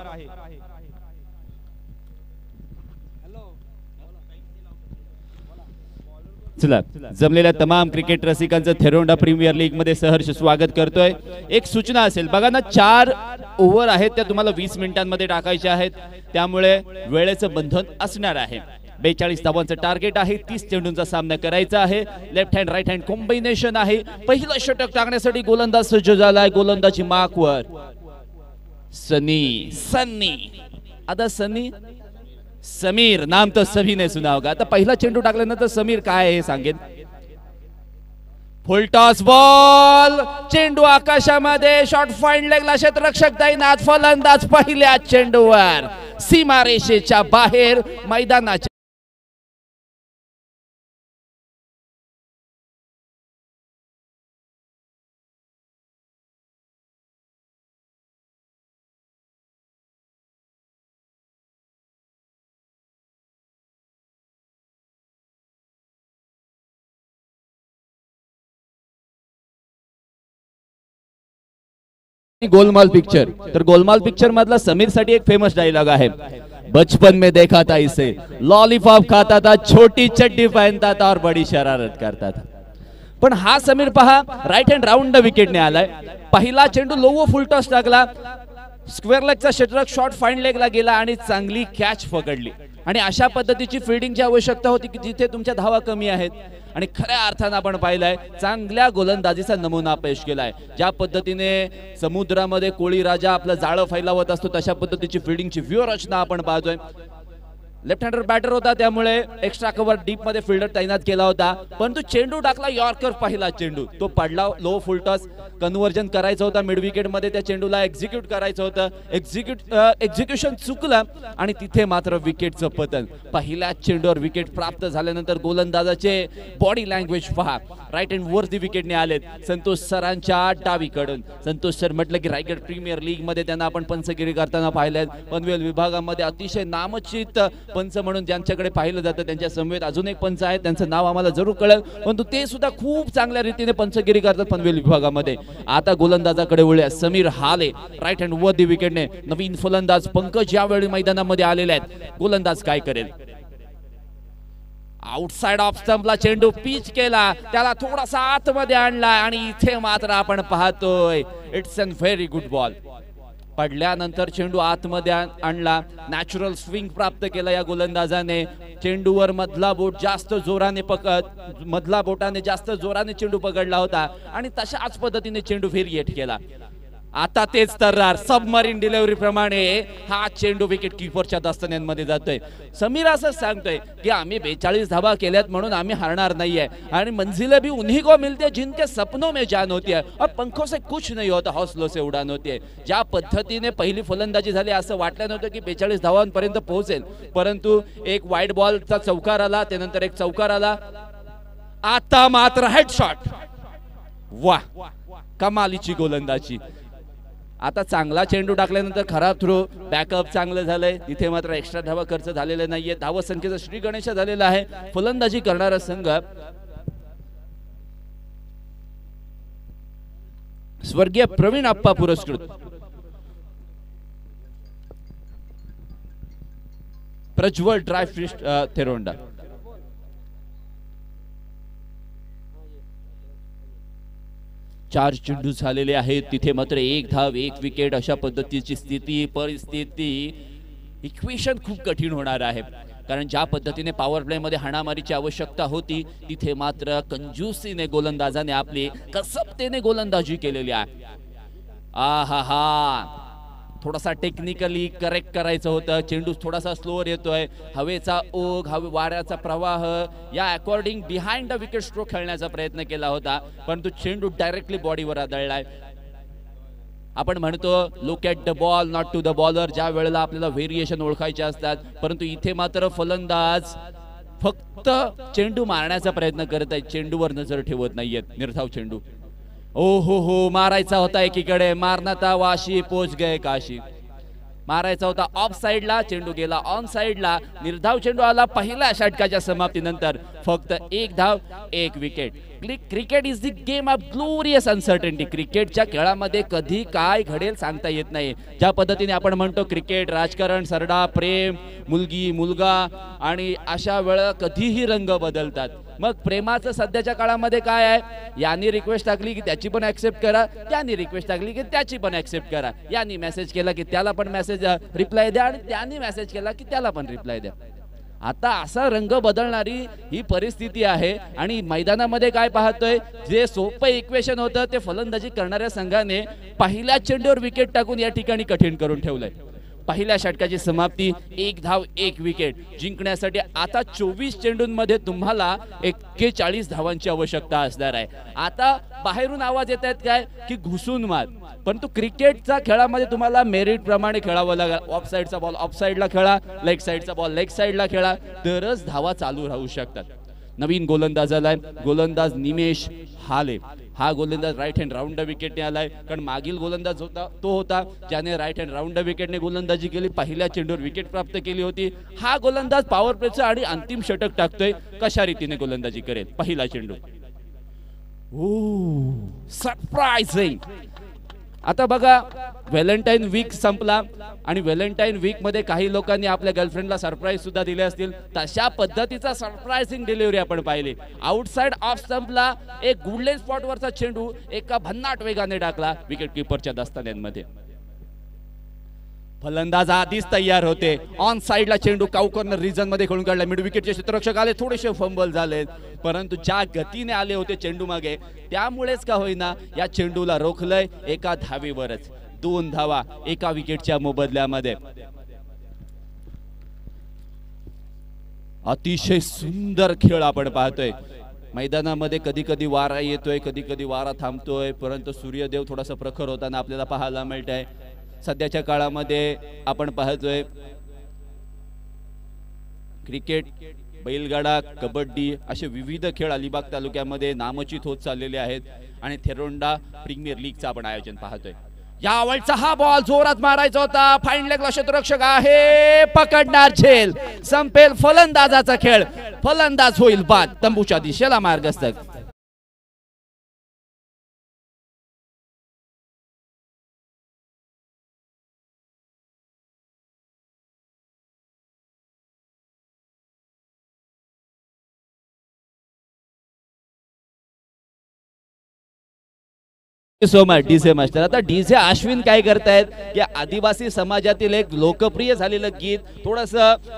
चला जमलेल्या तमाम क्रिकेट रसिकांचं थेरोंडा प्रीमियर लीग मध्ये सहर्ष स्वागत करतोय। एक सूचना असेल बघा ना, 4 ओव्हर आहेत त्या तुम्हाला 20 मिनिटांमध्ये टाकायच्या आहेत, त्यामुळे वेळेचं बंधन असणार आहे। 42 धावांचं टार्गेट आहे। 30 चेंडूंचा सामना करायचा आहे। Left hand right hand combination आहे। पहिलं षटक टाकण्यासाठी गोलंदाज सज्ज झालाय। गोलंदाजी मार्कवर सनी आता समीर नाम तो सभी ने सुना होगा। आता पहिला चेंडू टाकल्यानंतर समीर काय हे सांगेन। फुल टॉस बॉल, चेंडू आकाशामध्ये, शॉट फाईन लेगला क्षेत्ररक्षक दैनाथ, फलंदाज पहिल्या चेंडूवर सीमारेषेच्या बाहेर मैदानाच्या गोलमाल पिक्चर, तर गोलमाल पिक्चर मधला समीर साठी एक फेमस डायलॉग आहे, बचपन में देखा था इसे, लॉलीपॉप खाता था, छोटी चड्डी पहनता था और बड़ी शरारत करता था. पण हा समीर पहा राईट हँड राऊंड विकेटने आलाय. पहिला चेंडू लो व फुल टॉस टाकला, स्क्वेअर लेगचा षटक शॉर्ट फाईन लेगला गेला आणि चांगली कॅच पकडली. आणि अशा पद्धतीची फिल्डिंगची आवश्यकता होती की जिथे तुमच्या धावा कमी आहेत. आणि खऱ्या अर्थानं आपण पाहिलंय चांगल्या गोलंदाजीचा नमुना पेश केलाय. ज्या पद्धतीने समुद्रामध्ये कोळी राजा आपलं जाळं फैलावत असतो तशा पद्धतीची फिल्डिंगची व्यूहरचना आपण पाहतोय. लेफ्ट हँडर बॅटर होता त्यामुळे एक्स्ट्रा कव्हर डीप मध्ये फिल्डर तैनात केला होता, परंतु चेंडू टाकला यॉर्कर, पहिला चेंडू तो पडला लो फुल टॉस. कन्व्हर्जन करायचं होतं मिड विकेट मध्ये, त्या चेंडूला एक्झिक्यूट करायचं होतं, एक्झिक्युशन चुकलं आणि तिथे मात्र विकेटचं पतन. पहिल्या चेंडूवर विकेट प्राप्त झाल्यानंतर गोलंदाजाचे बॉडी लँग्वेज पहा, राईट हँड वरती विकेटने आलेत संतोष सरांच्या डावीकडून. संतोष सर म्हटलं की रायगड प्रीमियर लीग मध्ये त्यांना आपण पंचगिरी करताना पाहिलेत. पनवेल विभागामध्ये अतिशय नामचित पंच म्हणून ज्यांच्याकडे पाहिलं जातं त्यांच्या समवेत अजून एक पंच आहेत, त्यांचं नाव आम्हाला जरूर कळेल, परंतु ते सुद्धा खूप चांगल्या रीतीने पंचगिरी करतात पनवेल विभागामध्ये. आता गोलंदाजाकडे वळूया, समीर हाले राईट हँड वरती विकेटने. नवीन फलंदाज पंकज यावेळी मैदानामध्ये आलेले आहेत. गोलंदाज काय करेल? आउटसाइड ऑफ स्टंपला चेंडू पिच केला, त्याला थोडासा आतमध्ये आणला आणि इथे मात्र आपण पाहतोय it's an very good ball. पडल्यानंतर चेंडू आतमध्ये आणला, नॅचरल स्विंग प्राप्त केला या गोलंदाजाने. चेंडूवर मधला बोटाने जास्त जोराने चेंडू पकडला होता आणि तशाच पद्धतीने चेंडू व्हेरिएट केला. आता तेच तर्रार सबमरीन डिलिव्हरी प्रमाणे हा चेंडू विकेट किपरच्या दस्तन्यांमध्ये जातोय. समीर असं सांगतोय की आम्ही 42 धावा केल्यात म्हणून आम्ही हारणार नाहीये आणि मंजिले भी उन्हीं को मिलती है जिनके सपनों में जान होती है और पंखों से कुछ नहीं होता, हौसलों से उड़ान होती है. ज्या पद्धतीने पहिली फलंदाजी झाली असं वाटलं नव्हतं की 42 धावांपर्यंत पोहोचेल, परंतु एक वाईड बॉलचा चौकार आला, त्यानंतर एक चौकार आला, आता मात्र हेडशॉट. वाह, कमालीची गोलंदाजी. आता चांगला चेंडू टाकल्यानंतर खराब थ्रो, बॅकअप चांगलं झालंय, तिथे मात्र एक्स्ट्रा धावा खर्च झालेले नाहीये. धावा संख्येचा श्री गणेश झालेला आहे. फलंदाजी करणारा संघ स्वर्गीय प्रवीण आप्पा पुरस्कृत प्रज्वल ड्रायफ्रिश थेरोंडा. चार चेंडू झालेले आहेत, तिथे मात्र एक धाव एक विकेट. अशा पद्धतीची स्थिती परिस्थिती इक्वेशन खूप कठीण होणार आहे, कारण ज्या पद्धतीने पॉवर प्ले मध्ये हाणामारीची आवश्यकता होती तिथे मात्र कंजूसीने गोलंदाजाने आपली कसबतेने गोलंदाजी केलेली आहे. आहा, थोडासा टेक्निकली करेक्ट करायचं होतं. चेंडू थोडासा स्लोअर येतोय, हवेचा ओघ, वाऱ्याचा प्रवाह या according behind the wicket stroke खेळण्याचा प्रयत्न केला होता, परंतु चेंडू डायरेक्टली बॉडीवर आदळलाय. आपण म्हणतो look at the ball not to the bowler, ज्या वेळेला आपल्याला व्हेरिएशन ओळखायचे असतात, परंतु इथे मात्र फलंदाज फक्त चेंडू मारण्याचा प्रयत्न करत आहेत, चेंडूवर नजर ठेवत नाहीयेत. निर्धाव चेंडू, ओ हो मारायचा होता एकीकडे, मारनाता वाशी पोच गए काशी. मारायचा होता ऑफ साइडला, चेंडू गेला ऑन साइडला. निर्धाव चेंडू आला पहिल्या षटकाच्या समाप्तीनंतर. फक्त एक धाव एक wicket. Cricket is the game of glorious uncertainty. क्रिकेटच्या खेळामध्ये कधी काय घडेल सांगता येत नाही. ज्या पद्धतीने आपण म्हणतो क्रिकेट राजकारण, सरडा, प्रेम, मुलगी, मुलगा आणि अशा वेळा कधीही रंग बदलतात. मग प्रेमाचं सध्याच्या काळामध्ये काय आहे, यांनी रिक्वेस्ट टाकली की त्याची पण ऍक्सेप्ट करा, त्यांनी रिक्वेस्ट टाकली की त्याची पण ऍक्सेप्ट करा, यांनी मेसेज केला की त्याला पण मेसेज रिप्लाय द्या आणि त्यांनी मेसेज केला की त्याला पण रिप्लाय द्या. आता असा रंग बदलणारी ही परिस्थिती आहे आणि मैदानामध्ये काय पाहतोय, जे सोपं इक्वेशन होतं ते फलंदाजी करणाऱ्या संघाने पहिल्या चेंडूवर विकेट टाकून या ठिकाणी कठीण करून ठेवलंय. पहिल्या षटकाची समाप्ती, एक धाव एक विकेट. जिंकण्यासाठी आता 24 चेंडूंमध्ये तुम्हाला 41 धावांची आवश्यकता असणार आहे. आता बाहेरून आवाज येत आहेत काय की घुसून मार, परंतु क्रिकेटच्या खेळामध्ये तुम्हाला मेरिट प्रमाणे खेळावं लागेल. ऑफ साइडचा बॉल ऑफ साइडला खेळा, लेग साइडचा बॉल लेग साइडला खेळा, तरच धावा चालू राहू शकतात. नवीन गोलंदाज आलाय, गोलंदाज निमेश हाले. हा गोलंदाज राईट हँड राऊंड विकेटने आलाय, कारण मागील गोलंदाज होता तो होता ज्याने राईट हँड राऊंड विकेटने गोलंदाजी केली, पहिल्या चेंडूवर विकेट प्राप्त केली होती. हा गोलंदाज पॉवर प्लेचा आणि अंतिम षटक टाकतोय. कशा रीतीने गोलंदाजी करेल? पहिला चेंडू, सरप्राइजिंग. आता बघा व्हॅलेंटाईन वीक संपला आणि व्हॅलेंटाईन वीक मध्ये काही लोकांनी आपल्या गर्लफ्रेंडला सरप्राईज सुद्धा दिले असतील. तशा पद्धतीचा सरप्राइझिंग डिलिव्हरी आपण पाहिली. आउटसाइड ऑफ स्टंपला एक गुडलेन स्पॉट वरचा चेंडू एका भन्नाट वेगाने टाकला विकेट किपरच्या दस्तान्यांमध्ये. फलंदाज आधीच तयार होते. ऑन साइडला चेंडू काऊ कॉर्नर रिजन मध्ये खेळून काढला. मिड विकेटचे क्षेत्ररक्षक आले, थोडेसे फंबल झाले, परंतु ज्या गतीने आले होते चेंडू मागे त्यामुळेच का होईना या चेंडूला रोखलंय एका धावेवरच. 2 धावा एका विकेटच्या मोबदल्यामध्ये. अतिशय सुंदर खेळ आपण पाहतोय. मैदानामध्ये कधी कधी वारा येतोय, कधी कधी वारा थांबतोय, परंतु सूर्यदेव थोडासा प्रखर होताना आपल्याला पाहायला मिळत आहे. सध्याच्या काळामध्ये आपण पाहतोय क्रिकेट, बैलगाडा, कबड्डी असे विविध खेळ अलिबाग तालुक्यामध्ये नामचित होत चाललेले आहेत आणि थेरोंडा प्रीमियर लीगचं आपण आयोजन पाहतोय. यावेळचा हा बॉल जोरात मारायचा होता. फाईन लेगला क्षेत्ररक्षक आहे, पकडणार झेल, संपेल फलंदाजाचा खेळ. फलंदाज होईल बाद, तंबूच्या दिशेला मार्गस्थक. So much DJ master. आता डीजे अश्विन काय करतायत की आदिवासी समाजातील एक लोकप्रिय झालेलं गीत थोडस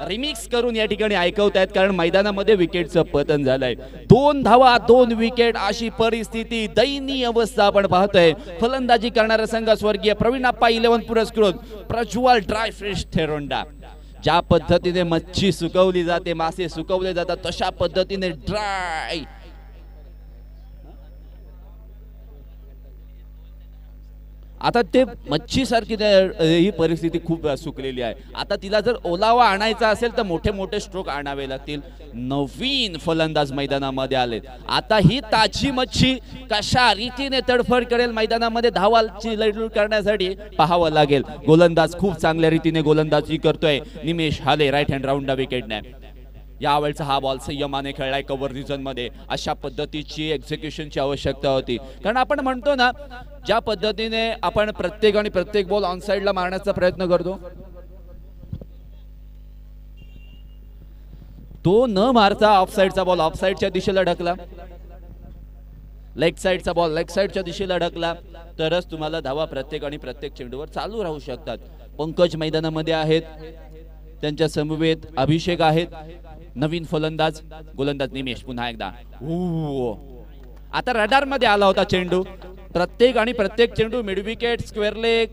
रिमिक्स करून या ठिकाणी ऐकवतायत, कारण मैदानामध्ये विकेटचं पतन झालंय. 2 धावा 2 विकेट अशी परिस्थिती, दयनीय अवस्था आपण पाहतोय. फलंदाजी करणारा संघ स्वर्गीय प्रवीणाप्पा 11 पुरस्कृत प्रज्वल ड्राय फ्रेश थेरोंडा. ज्या पद्धतीने मच्छी सुकवली जाते, मासे सुकवले जातात, तशा पद्धतीने ड्राय आता ते मच्छी सारखी ही परिस्थिती खूप सुकलेली आहे. आता तिला जर ओलावा आणायचा असेल तर मोठे मोठे स्ट्रोक आणावे लागतील. नवीन फलंदाज मैदानामध्ये आले. आता ही ताजी मच्छी कशा रीतीने तडफड करेल मैदानामध्ये धावाची लढत करण्यासाठी पाहावं लागेल. गोलंदाज खूप चांगल्या रीतीने गोलंदाजी करतोय निमेश हाले, राईट हँड राऊंड विकेटने. यावेळचा हा बॉल संयमाने खेळलाय कव्हर रिजन मध्ये. अशा पद्धतीची एक्झिक्युशनची आवश्यकता होती, कारण आपण म्हणतो ना ज्या पद्धतीने आपण प्रत्येक बॉल ऑन साइडला मारण्याचा प्रयत्न करतो, तो न मारता ऑफ साइडचा बॉल ऑफ साइडच्या दिशेला ढकला, लेग साइडचा बॉल लेग साइडच्या दिशेला ढकला, तरच तुम्हाला धावा प्रत्येक चेंडूवर चालू राहू शकतात. पंकज मैदानामध्ये आहेत, त्यांच्या समवेत अभिषेक आहेत, नवीन फलंदाज गोलंदाज निमेश. पुन्हा एकदा आता रडार मध्ये आला होता चेंडू. प्रत्येक चेंडू मिड विकेट, स्क्वेअर लेग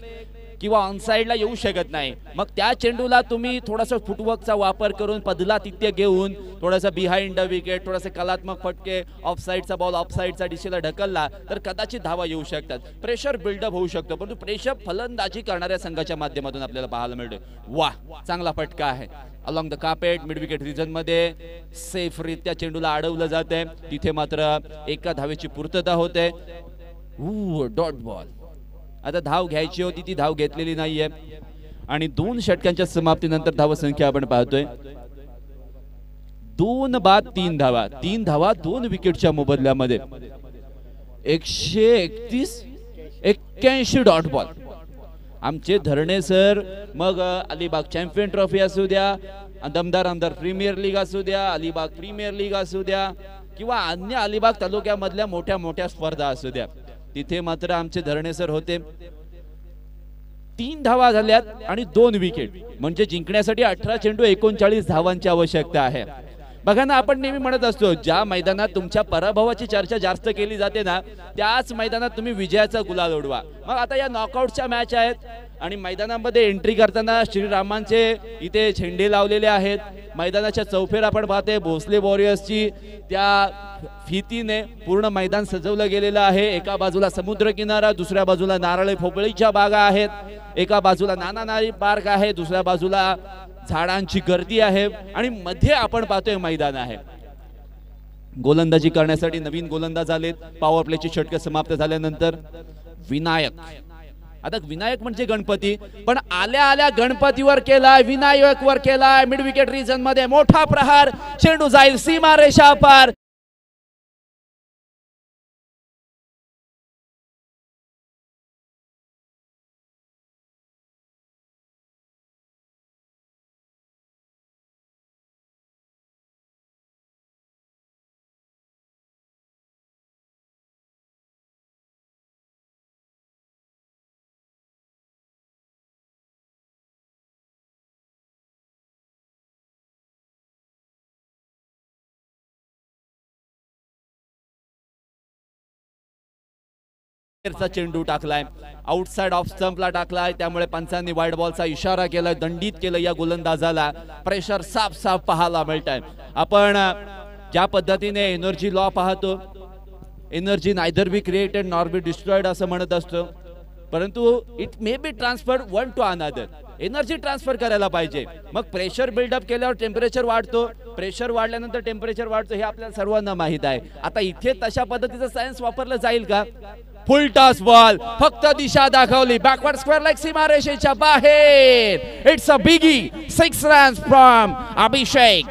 किंवा ऑन साइडला येऊ शकत नाही. मग त्या चेंडूला तुम्ही थोडासा फुटवर्कचा वापर करून पदला तिथे घेऊन थोडासा बिहाइंड द विकेट, थोडासा कलात्मक फटके, ऑफ साइडचा बॉल ऑफ साइडच्या दिशेला ढकलला तर कदाचित धावा येऊ शकतात. प्रेशर बिल्डअप होऊ शकतो, परंतु प्रेशर फलंदाजी करणाऱ्या संघाच्या माध्यमातून आपल्याला पाहायला मिळते. वाह, चांगला फटका आहे along the carpet mid wicket region मध्ये. सेफ रित्या चेंडूला अडवलं जाते. तिथे मात्र एका धावेची पूर्तता होते. Dot ball. आता धाव घ्यायची होती, ती धाव घेतलेली नाहीये आणि 2 षटकांच्या समाप्तीनंतर धावसंख्या आपण पाहतोय 2 बाद 3 धावा. 3 धावा 2 विकेटच्या मोबदल्यामध्ये 131-81 डॉट बॉल. आमचे धरणे सर, मग अलिबाग चॅम्पियन ट्रॉफी असू द्या, दमदार आमदार प्रीमियर लीग असू द्या, अलिबाग प्रीमियर लीग असू द्या किंवा अन्य अलिबाग तालुक्यामधल्या मोठ्या स्पर्धा असू द्या, तिथे मात्र आमचे धरणे सर होते. 3 धावा झाल्यात आणि 2 विकेट, म्हणजे जिंकण्यासाठी 18 चेंडू 39 धावांची आवश्यकता आहे. बघा ना, आपण नेहमी म्हणत असतो ज्या मैदानात तुमच्या पराभवाची चर्चा जास्त केली जाते ना, त्याच मैदानात तुम्ही विजयाचा गुलाल उडवा. मग आता या नॉकआउटच्या मॅच आहेत आणि मैदानामध्ये एंट्री करताना श्रीरामांचे इथे झेंडे लावलेले आहेत. मैदानाच्या चौफेर आपण पाहते भोसले वॉरियर्सची त्या फितीने पूर्ण मैदान सजवलं गेलेलं आहे. एका बाजूला समुद्र किनारा, दुसऱ्या बाजूला नारळ फोपळीच्या बागा आहेत, एका बाजूला नाना नारी पार्क आहे, दुसऱ्या बाजूला झाडांची गर्दी आहे आणि मध्ये आपण पाहतोय मैदान आहे. गोलंदाजी करण्यासाठी नवीन गोलंदाज आलेत. पॉवर प्लेची षटके समाप्त झाल्यानंतर विनायक. आता विनायक म्हणजे गणपती, पण आल्या गणपतीवर केलाय, विनायक वर केलाय. मिड विकेट रिजन मध्ये मोठा प्रहार, चेंडू जाईल सीमारेषा पार. बाहेरचा चेंडू टाकलाय, आउटसाइड ऑफ स्टंपला टाकलाय, त्यामुळे पंचांनी वाईड बॉलचा इशारा केलाय, दंडित केलं या गोलंदाजाला. प्रेशर साफ साफ पाहायला मिळत आहे. आपण ज्या पद्धतीने एनर्जी लॉ पाहतो, energy neither be created nor be destroyed असं म्हणत असतो, परंतु it may be transferred one two another. Energy transfer करायला पाहिजे. मग प्रेशर बिल्डअप केल्यावर टेम्परेचर वाढतो, प्रेशर वाढल्यानंतर टेम्परेचर वाढतो, हे आपल्याला सर्वांना माहित आहे. आता इथे तशा पद्धतीचं सायन्स वापरलं जाईल का? फुल टॉस बॉल, फक्त दिशा दाखवली, बॅकवर्ड स्क्वेअर लेग सीमारेषेच्या बाहेर. इट्स अ बिगी 6 रन्स फ्रॉम अभिषेक.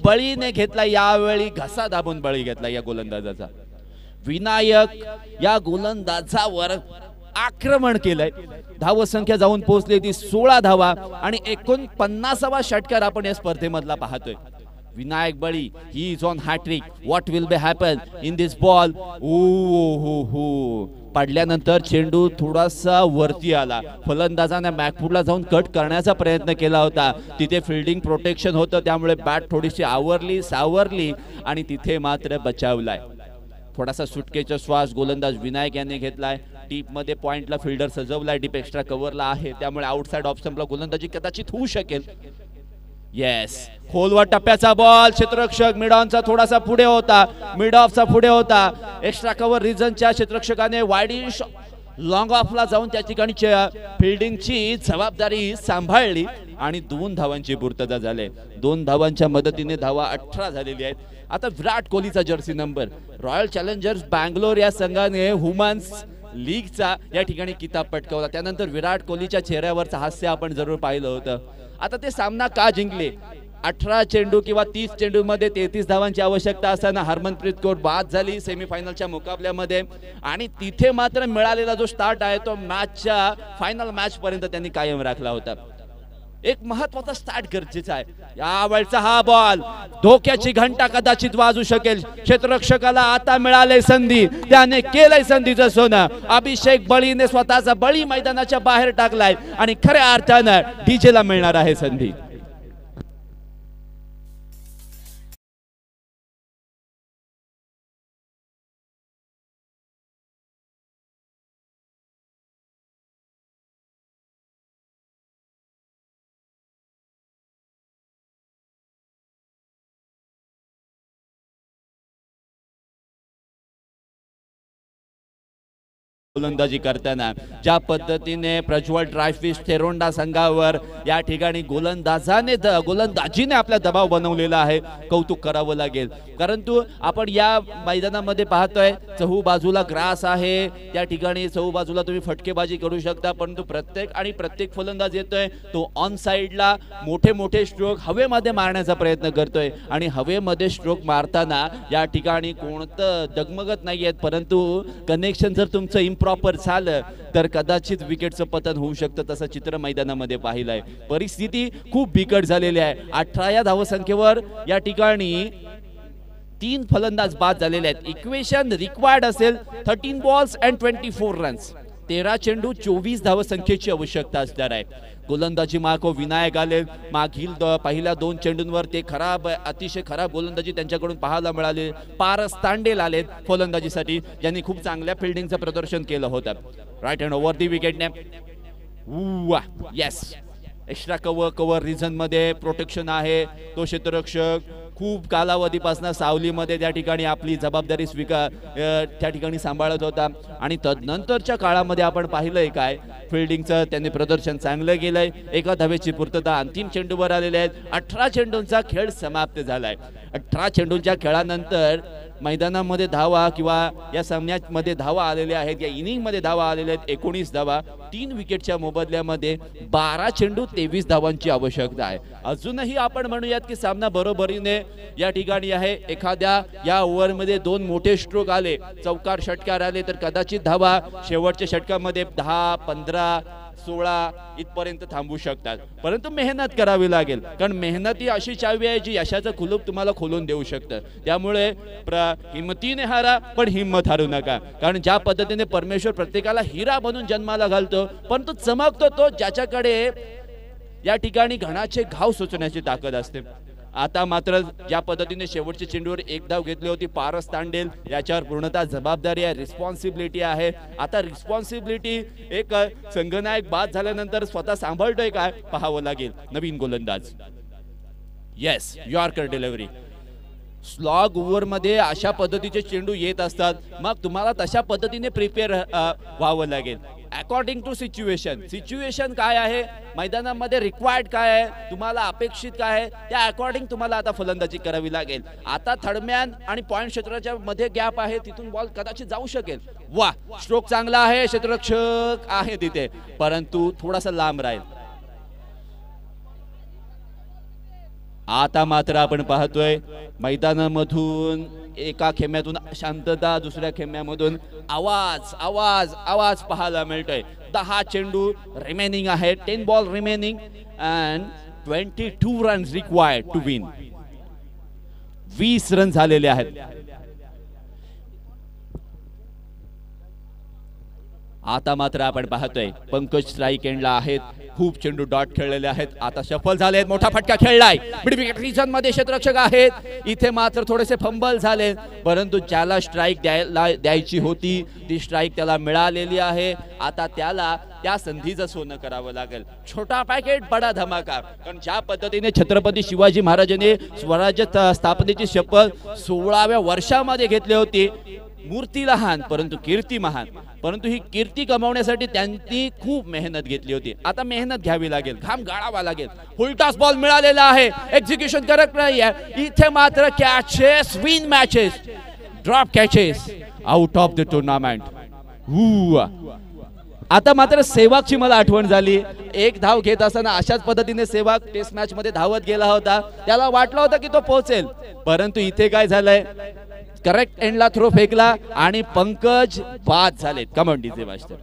बळीने घेतला यावेळी, घसा दाबून बळी घेतला या गोलंदाजाचा. विनायक या गोलंदाजावर आक्रमण केलंय. धावसंख्या जाऊन पोहोचली ती 16 धावा आणि 49वा षटकार आपण या स्पर्धेमधला पाहतोय. विनायक बळी, he is on hattrick. What will be happen in this ball? पडल्यानंतर चेंडू थोडासा वरती आला, फलंदाजाने बॅकफुटला जाऊन कट करण्याचा प्रयत्न केला होता. तिथे फिल्डिंग प्रोटेक्शन होतं, त्यामुळे बॅट थोडीशी आवरली सावरली आणि तिथे मात्र बचावलाय. थोडासा सुटकेचा श्वास गोलंदाज विनायक यांनी घेतलाय. डीप मध्ये पॉइंटला फिल्डर सजवलाय, डीप एक्स्ट्रा कव्हरला आहे, त्यामुळे आउटसाइड ऑफ स्टंपला गोलंदाजी कदाचित होऊ शकेल. येस, खोलवर टप्प्याचा बॉल, क्षेत्ररक्षक मिड ऑनचा थोडासा पुढे होता, मिड ऑफचा पुढे होता. एक्स्ट्रा कव्हर रिजनच्या क्षेत्ररक्षकाने वाईडिश लॉंग ऑफला जाऊन त्या ठिकाणी फिल्डिंगची जबाबदारी सांभाळली आणि 2 धावांची पूर्तता झाली. 2 धावांच्या मदतीने धावा 18 झालेली आहेत. आता विराट कोहलीचा jersey number, royal challengers Bangalore या संघाने वुमन्स लीगचा या ठिकाणी किताब पटकावला. त्यानंतर विराट कोहलीच्या चेहऱ्यावरचं हास्य आपण जरूर पाहिलं होतं. आता ते सामना का जिंकले? 18 चेंडू किंवा 30 चेंडू मध्ये 33 धावांची आवश्यकता असताना हरमनप्रीत कौर बाद झाली सेमीफायनलच्या मुकाबल्यामध्ये आणि तिथे मात्र मिळालेला जो स्टार्ट आहे तो मॅचच्या फायनल मॅच पर्यंत त्यांनी कायम राखला होता. एक महत्वाचा स्टार्ट गरजेचा आहे. यावेळचा हा बॉल, धोक्याची घंटा कदाचित वाजू शकेल. क्षेत्ररक्षकाला आता मिळाले संधी, त्याने केलंय संधीचं सोनं. अभिषेक बळीने स्वतःचा बळी मैदानाच्या बाहेर टाकलाय आणि खऱ्या अर्थानं डीजेला मिळणार आहे संधी. गोलंदाजी करताना ज्या पद्धतीने प्रज्वल ड्रायफिश थेरोंडा संघावर या ठिकाणी गोलंदाजीने आपला दबाव बनवलेला आहे, कौतुक करावं लागेल. परंतु आपण या मैदानामध्ये पाहतोय चहू बाजूला ग्रास आहे, त्या ठिकाणी चहू बाजूला तुम्ही फटकेबाजी करू शकता, परंतु प्रत्येक फलंदाज येतोय तो ऑन साइडला मोठे मोठे स्ट्रोक हवेमध्ये मारण्याचा प्रयत्न करतोय आणि हवेमध्ये स्ट्रोक मारताना या ठिकाणी कोणतं डगमगत नाहीयेत, परंतु कनेक्शन जर तुमचं प्रॉपर झालं तर कदाचित विकेटचं पतन होऊ शकतं. तसं चित्र मैदानामध्ये पाहिलंय. परिस्थिती खूप बिकट झालेली आहे. 18 या धावसंख्येवर या ठिकाणी 3 फलंदाज बाद झालेले आहेत. इक्वेशन रिक्वायर्ड असेल 13 बॉल्स अँड 24 रन्स, 13 चेंडू 24 धावसंख्येची आवश्यकता असणार आहे. गोलंदाजी मागो विनायक आले. मागील पहिल्या 2 चेंडूंवर ते अतिशय खराब गोलंदाजी त्यांच्याकडून पाहायला मिळाले. पारस तांडेल आलेत फलंदाजीसाठी, ज्यांनी खूप चांगल्या फिल्डिंगचं प्रदर्शन केलं होतं. राईट हँड ओव्हर दी विकेटने. येस, एक्स्ट्रा कव्हर रिझन मध्ये प्रोटेक्शन आहे. तो क्षेत्ररक्षक खूप कालावधीपासून सावलीमध्ये त्या ठिकाणी आपली जबाबदारी त्या ठिकाणी सांभाळत होता आणि तदनंतरच्या काळामध्ये आपण पाहिलंय काय फिल्डिंगचं त्यांनी प्रदर्शन चांगलं केलंय. एका धावेची पूर्तता अंतिम चेंडूवर आलेले आहेत. 18 चेंडूंचा खेळ समाप्त झालाय. 18 चेंडूंच्या खेळानंतर मैदानामध्ये धावा किंवा या सामन्यामध्ये धावा आलेल्या आहेत, या इनिंगमध्ये धावा आलेल्या आहेत 19 धावा. 3 विकेटच्या मोबदल्यामध्ये 12 चेंडू 23 धावांची आवश्यकता आहे. अजूनही आपण म्हणूयात की सामना बरोबरीने या ठिकाणी आहे. एखाद्या या ओव्हरमध्ये 2 मोठे स्ट्रोक आले, चौकार षटकार आले तर कदाचित धावा शेवटच्या षटकामध्ये 10, 15, 16 इथपर्यंत थांबू शकतात. परंतु मेहनत करावी लागेल, कारण मेहनत ही अशी चावी आहे जी यशाचं कुलूप तुम्हाला खोलून देऊ शकतं. त्यामुळे हिमतीने हारा पण हिम्मत हारू नका, कारण ज्या पद्धतीने परमेश्वर प्रत्येकाला हिरा बनून जन्माला घालतो, परंतु चमकतो तो ज्याच्याकडे या ठिकाणी घणाचे घाव सोचण्याची ताकद असते. आता मात्र ज्या पद्धतीने शेवटच्या चेंडूवर 1 धाव घेतली होती पारस तांडेल, याच्यावर पूर्णतः जबाबदारी आहे, रिस्पॉन्सिबिलिटी आहे. आता रिस्पॉन्सिबिलिटी एक संघनायक बाद झाल्यानंतर स्वतः सांभाळतोय काय पाहावं लागेल. नवीन गोलंदाज, येस, यॉर्कर डिलिव्हरी. स्लॉग ओव्हरमध्ये अशा पद्धतीचे चेंडू येत असतात, मग तुम्हाला तशा पद्धतीने प्रिपेअर व्हावं लागेल. अकॉर्डिंग टू सिच्युएशन काय आहे मैदानामध्ये, रिक्वायर्ड काय आहे, तुम्हाला अपेक्षित काय आहे, त्या अकॉर्डिंग तुम्हाला आता फलंदाजी करावी लागेल. आता थर्डमॅन आणि पॉइंट क्षेत्राच्या मध्ये गॅप आहे, तिथून बॉल कदाचित जाऊ शकेल. वा, स्ट्रोक चांगला आहे, क्षेत्ररक्षक आहे तिथे, परंतु थोडासा लांब राहील. आता मात्र आपण पाहतोय मैदानामधून एका खेम्यातून शांतता, दुसऱ्या खेम्यामधून आवाज आवाज आवाज पाहायला मिळतोय. 10 चेंडू रिमेनिंग आहे, 10 ball remaining and 22 runs required to win. 20 run झालेले आहेत. आता मात्र आपण पाहतोय पंकज स्ट्राईक एंडला आहेत, खूप चेंडू डॉट खेळलेले आहेत. आता सफल झाले, मोठा फटका खेळलाय, मिड रिजन मध्ये क्षेत्ररक्षक आहेत. इथे मात्र थोडेसे फंबल झाले, परंतु ज्याला स्ट्राईक द्यायची होती ती स्ट्राईक त्याला मिळालेली आहे. आता त्याला त्या संधीचं सोनं करावं लागेल. छोटा पॅकेट बडा धमाका, कारण ज्या पद्धतीने छत्रपती शिवाजी महाराजांनी स्वराज्य स्थापनेची शपथ 16व्या वर्षामध्ये घेतली होती. मूर्ती लहान परंतु कीर्ती महान, परंतु ही कीर्ती कमावण्यासाठी त्यांनी खूप मेहनत घेतली होती. आता मेहनत घ्यावी लागेल, घाम गाळावा लागेल. फुलटॉस बॉल मिळालेला आहे, एक्झिक्युशन करेक्ट नाही आहे. इथे मात्र catches, win matches, drop catches out of the tournament. आता मात्र सेवागची मला आठवण झाली. 1 धाव घेत असताना अशाच पद्धतीने सेवाग टेस्ट मॅच मध्ये धावत गेला होता. त्याला वाटलं होतं की तो पोहोचेल, परंतु इथे काय झालंय, करेक्ट एंडला थ्रो फेकला आणि पंकज बाद झालेत. Come on DJ master.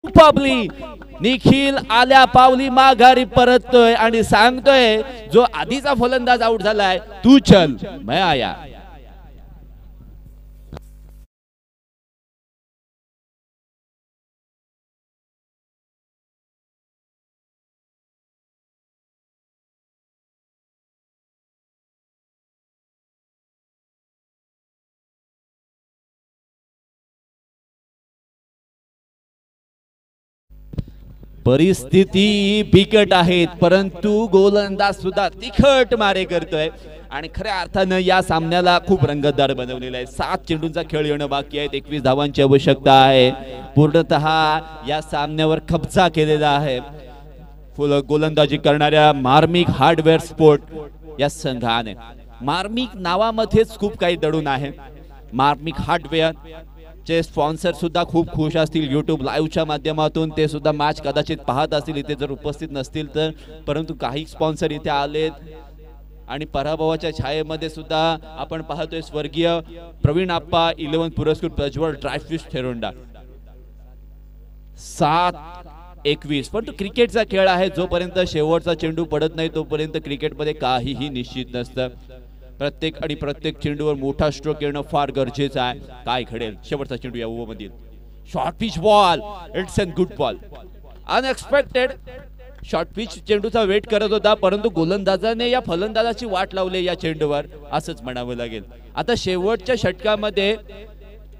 पबली निखिल आल्या पावली माघारी परततोय आणि सांगतोय जो आधीचा फलंदाज आउट झालाय, तू चल मैं आया. परिस्थिती बिकट आहेत, परंतु गोलंदाज सुद्धा तिखट मारे करतोय आणि खऱ्या अर्थानं या सामन्याला खूप रंगतदार बनवलेला आहे. 7 चेंडूंचा खेळ येणं बाकी आहे. 21 धावांची आवश्यकता आहे. पूर्णतः या सामन्यावर कब्जा केलेला आहे गोलंदाजी करणाऱ्या मार्मिक हार्डवेअर स्पोर्ट या संघाने. मार्मिक नावामध्येच खूप काही दडून आहे. मार्मिक हार्डवेअर चे स्पॉन्सर सुद्धा खूप खुश असतील. यूट्यूब लाईव्हच्या माध्यमातून ते सुद्धा मॅच कदाचित पाहत असतील इथे जर उपस्थित नसतील तर, परंतु काही स्पॉन्सर इथे आलेत आणि पराभवाच्या छायेमध्ये सुद्धा आपण पाहतोय स्वर्गीय प्रवीण आप्पा 11 पुरस्कृत प्रज्वल ड्रायफिश थेरोंडा. 7-21 परंतु क्रिकेटचा खेळ आहे. जोपर्यंत शेवटचा चेंडू पडत नाही तोपर्यंत क्रिकेटमध्ये काहीही निश्चित नसतं. प्रत्येक चेंडूवर मोठा स्ट्रोक येणं फार गरजेचं आहे. काय घडेल शेवटचा चेंडू या ओव्हरमधील. Short pitch ball, it's a good ball. Unexpected short pitch चेंडूचा वेट करत होता, परंतु गोलंदाजाने या फलंदाजाची वाट लावली या चेंडूवर असंच म्हणावं लागेल. आता शेवटच्या षटकामध्ये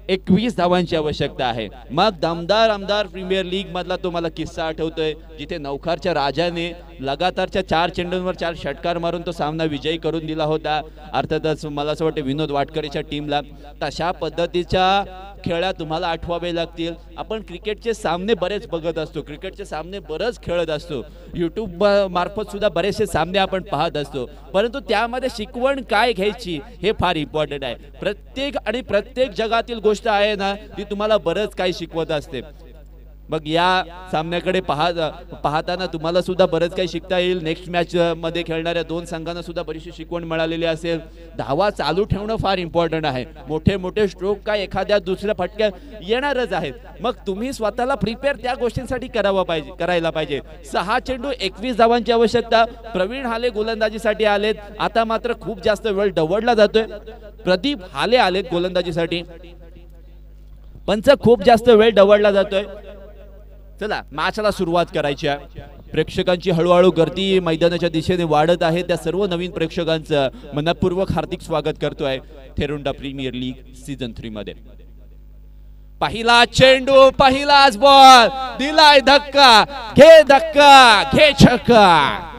21 धावांची आवश्यकता आहे. मग दमदार आमदार प्रीमियर लीग मधला तुम्हाला किस्सा आठवतोय जिथे नौखारच्या राजाने लगातारच्या 4 चेंडूंवर 4 षटकार मारून तो सामना विजयी करून दिला होता. अर्थातच मला असं वाटतं विनोद वाटकरेच्या टीमला तशा पद्धतीच्या खेळा तुम्हाला आठवावे लागतील. आपण क्रिकेटचे सामने बरेच बघत असतो, क्रिकेटचे सामने बरेच खेळत असतो, यूट्यूब मार्फत सुद्धा बरेचसे सामने आपण पाहत असतो, परंतु त्यामध्ये शिकवण काय घ्यायची हे फार इम्पॉर्टंट आहे. प्रत्येक जगातील गोष्ट आहे ना ती तुम्हाला बरंच काही शिकवत असते. मग या सामन्याकडे पाहताना तुम्हाला सुद्धा बरंच काही शिकता येईल. नेक्स्ट मॅच मध्ये खेळणाऱ्या 2 संघांना सुद्धा बरीचशी शिकवण मिळालेली असेल. धावा चालू ठेवणं फार इम्पॉर्टंट आहे. मोठे स्ट्रोक काय एखाद्या दुसऱ्या फटक्या येणारच आहेत. मग तुम्ही स्वतःला प्रिपेअर त्या गोष्टींसाठी करायला पाहिजे. 6 चेंडू 21 धावांची आवश्यकता. प्रवीण हाले गोलंदाजीसाठी आलेत. आता मात्र खूप जास्त वेळ दवडला जातोय. प्रदीप हाले आलेत गोलंदाजीसाठी. पंच खूप जास्त वेळ दवडला जातोय. चला मॅचला सुरुवात करायची आहे. प्रेक्षकांची हळूहळू गर्दी मैदानाच्या दिशेने वाढत आहे. त्या सर्व नवीन प्रेक्षकांचं मनपूर्वक हार्दिक स्वागत करतोय थेरोंडा प्रीमियर लीग सीझन 3 मध्ये. पहिला चेंडू, पहिलाच बॉल, दिलाय धक्का, घे छक्का.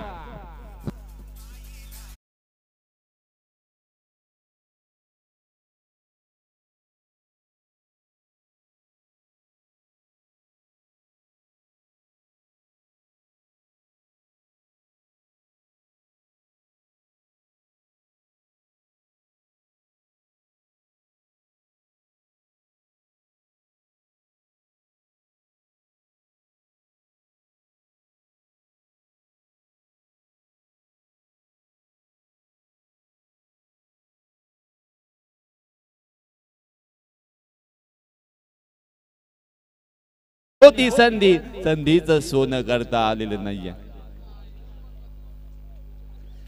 ती संधीचं सोनं करता आलेलं नाहीये.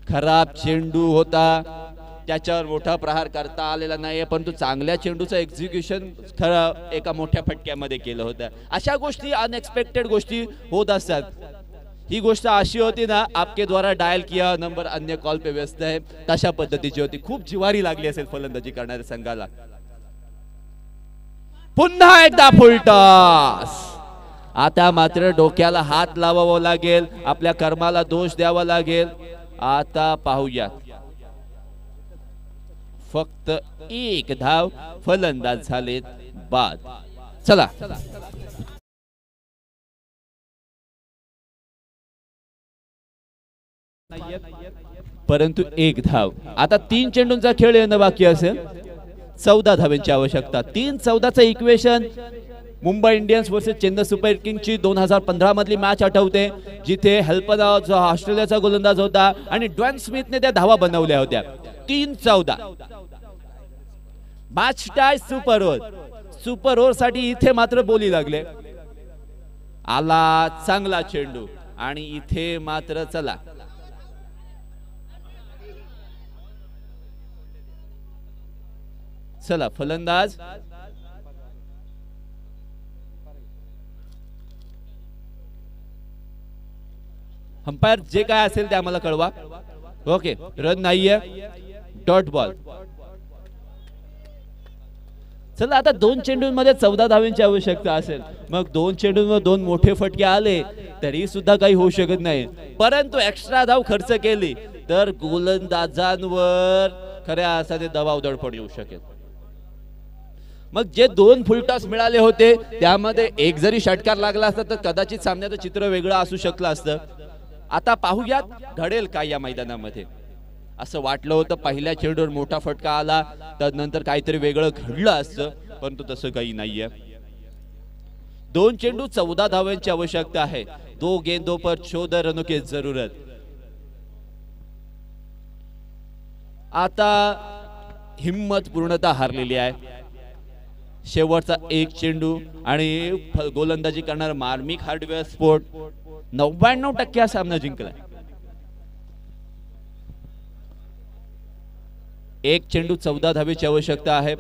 खराब चेंडू होता, त्याच्यावर मोठा प्रहार करता आलेला नाहीये, परंतु चांगल्या चेंडूचं एक्झिक्युशन खरं एका मोठ्या फटक्यामध्ये केलं होतं. अशा गोष्टी अनएक्सपेक्टेड गोष्टी होत असतात. ही गोष्ट अशी होती ना, आपके द्वारा डायल किया नंबर अन्य कॉल पे व्यस्त है, तशा पद्धतीची होती. खूप जिवारी लागली असेल फलंदाजी करणाऱ्या संघाला. पुन्हा एकदा फुलटॉस. आता मात्र डोक्याला हात लावावा लागेल, आपल्या कर्माला दोष द्यावा लागेल. आता पाहूया, फक्त 1 धाव, फलंदाज झालेत बाद. चला परंतु 1 धाव. आता 3 चेंडूंचा खेळ येणं बाकी असेल. 14 धावांची आवश्यकता. 3-14चं equation Mumbai Indians versus Chennai super किंग्सची 2015 मधली मॅच आठवते, जिथे हेल्पर ऑस्ट्रेलियाचा गोलंदाज होता आणि ड्वेन स्मिथने त्या धावा बनवल्या होत्या. 3-14 मॅच टाय. सुपर ओव्हर साठी इथे मात्र बोली लागले. आला चांगला चेंडू आणि इथे मात्र चला फलंदाज अंपायर जे काय असेल ते आम्हाला कळवा. ओके, रन नाहीये, डॉट बॉल. चला आता 2 चेंडूंमध्ये 14 धावांची आवश्यकता असेल, मग 2 चेंडूंवर 2 मोठे फटके आले तरी सुद्धा काही होऊ शकत नाही, परंतु एक्स्ट्रा धाव खर्च केली तर गोलंदाजांवर खऱ्या अर्थाने दबाव दडपण येऊ शकेल. मग जे 2 फुलटॉस मिळाले होते त्यामध्ये एक जरी षटकार लागला असता तर कदाचित सामन्याचं चित्र वेगळं असू शकलं असतं. आता पाहूयात घडेल काय या मैदानामध्ये. असं वाटलं होतं पहिल्या चेंडूवर मोठा फटका आला तर नंतर काहीतरी वेगळं घडलं असतं, परंतु तसं काही नाहीये. 2 चेंडू 14 धावांची आवश्यकता आहे. 2 गेंदों पर 14 रनों की जरूरत. आता हिम्मत पूर्णतः हारलेली आहे. शेवटचा 1 चेंडू आणि गोलंदाजी करणार मार्मिक हार्डवेअर स्पोर्ट 99% हा सामना जिंकला. 1 चेंडू 14 धावेची आवश्यकता आहे.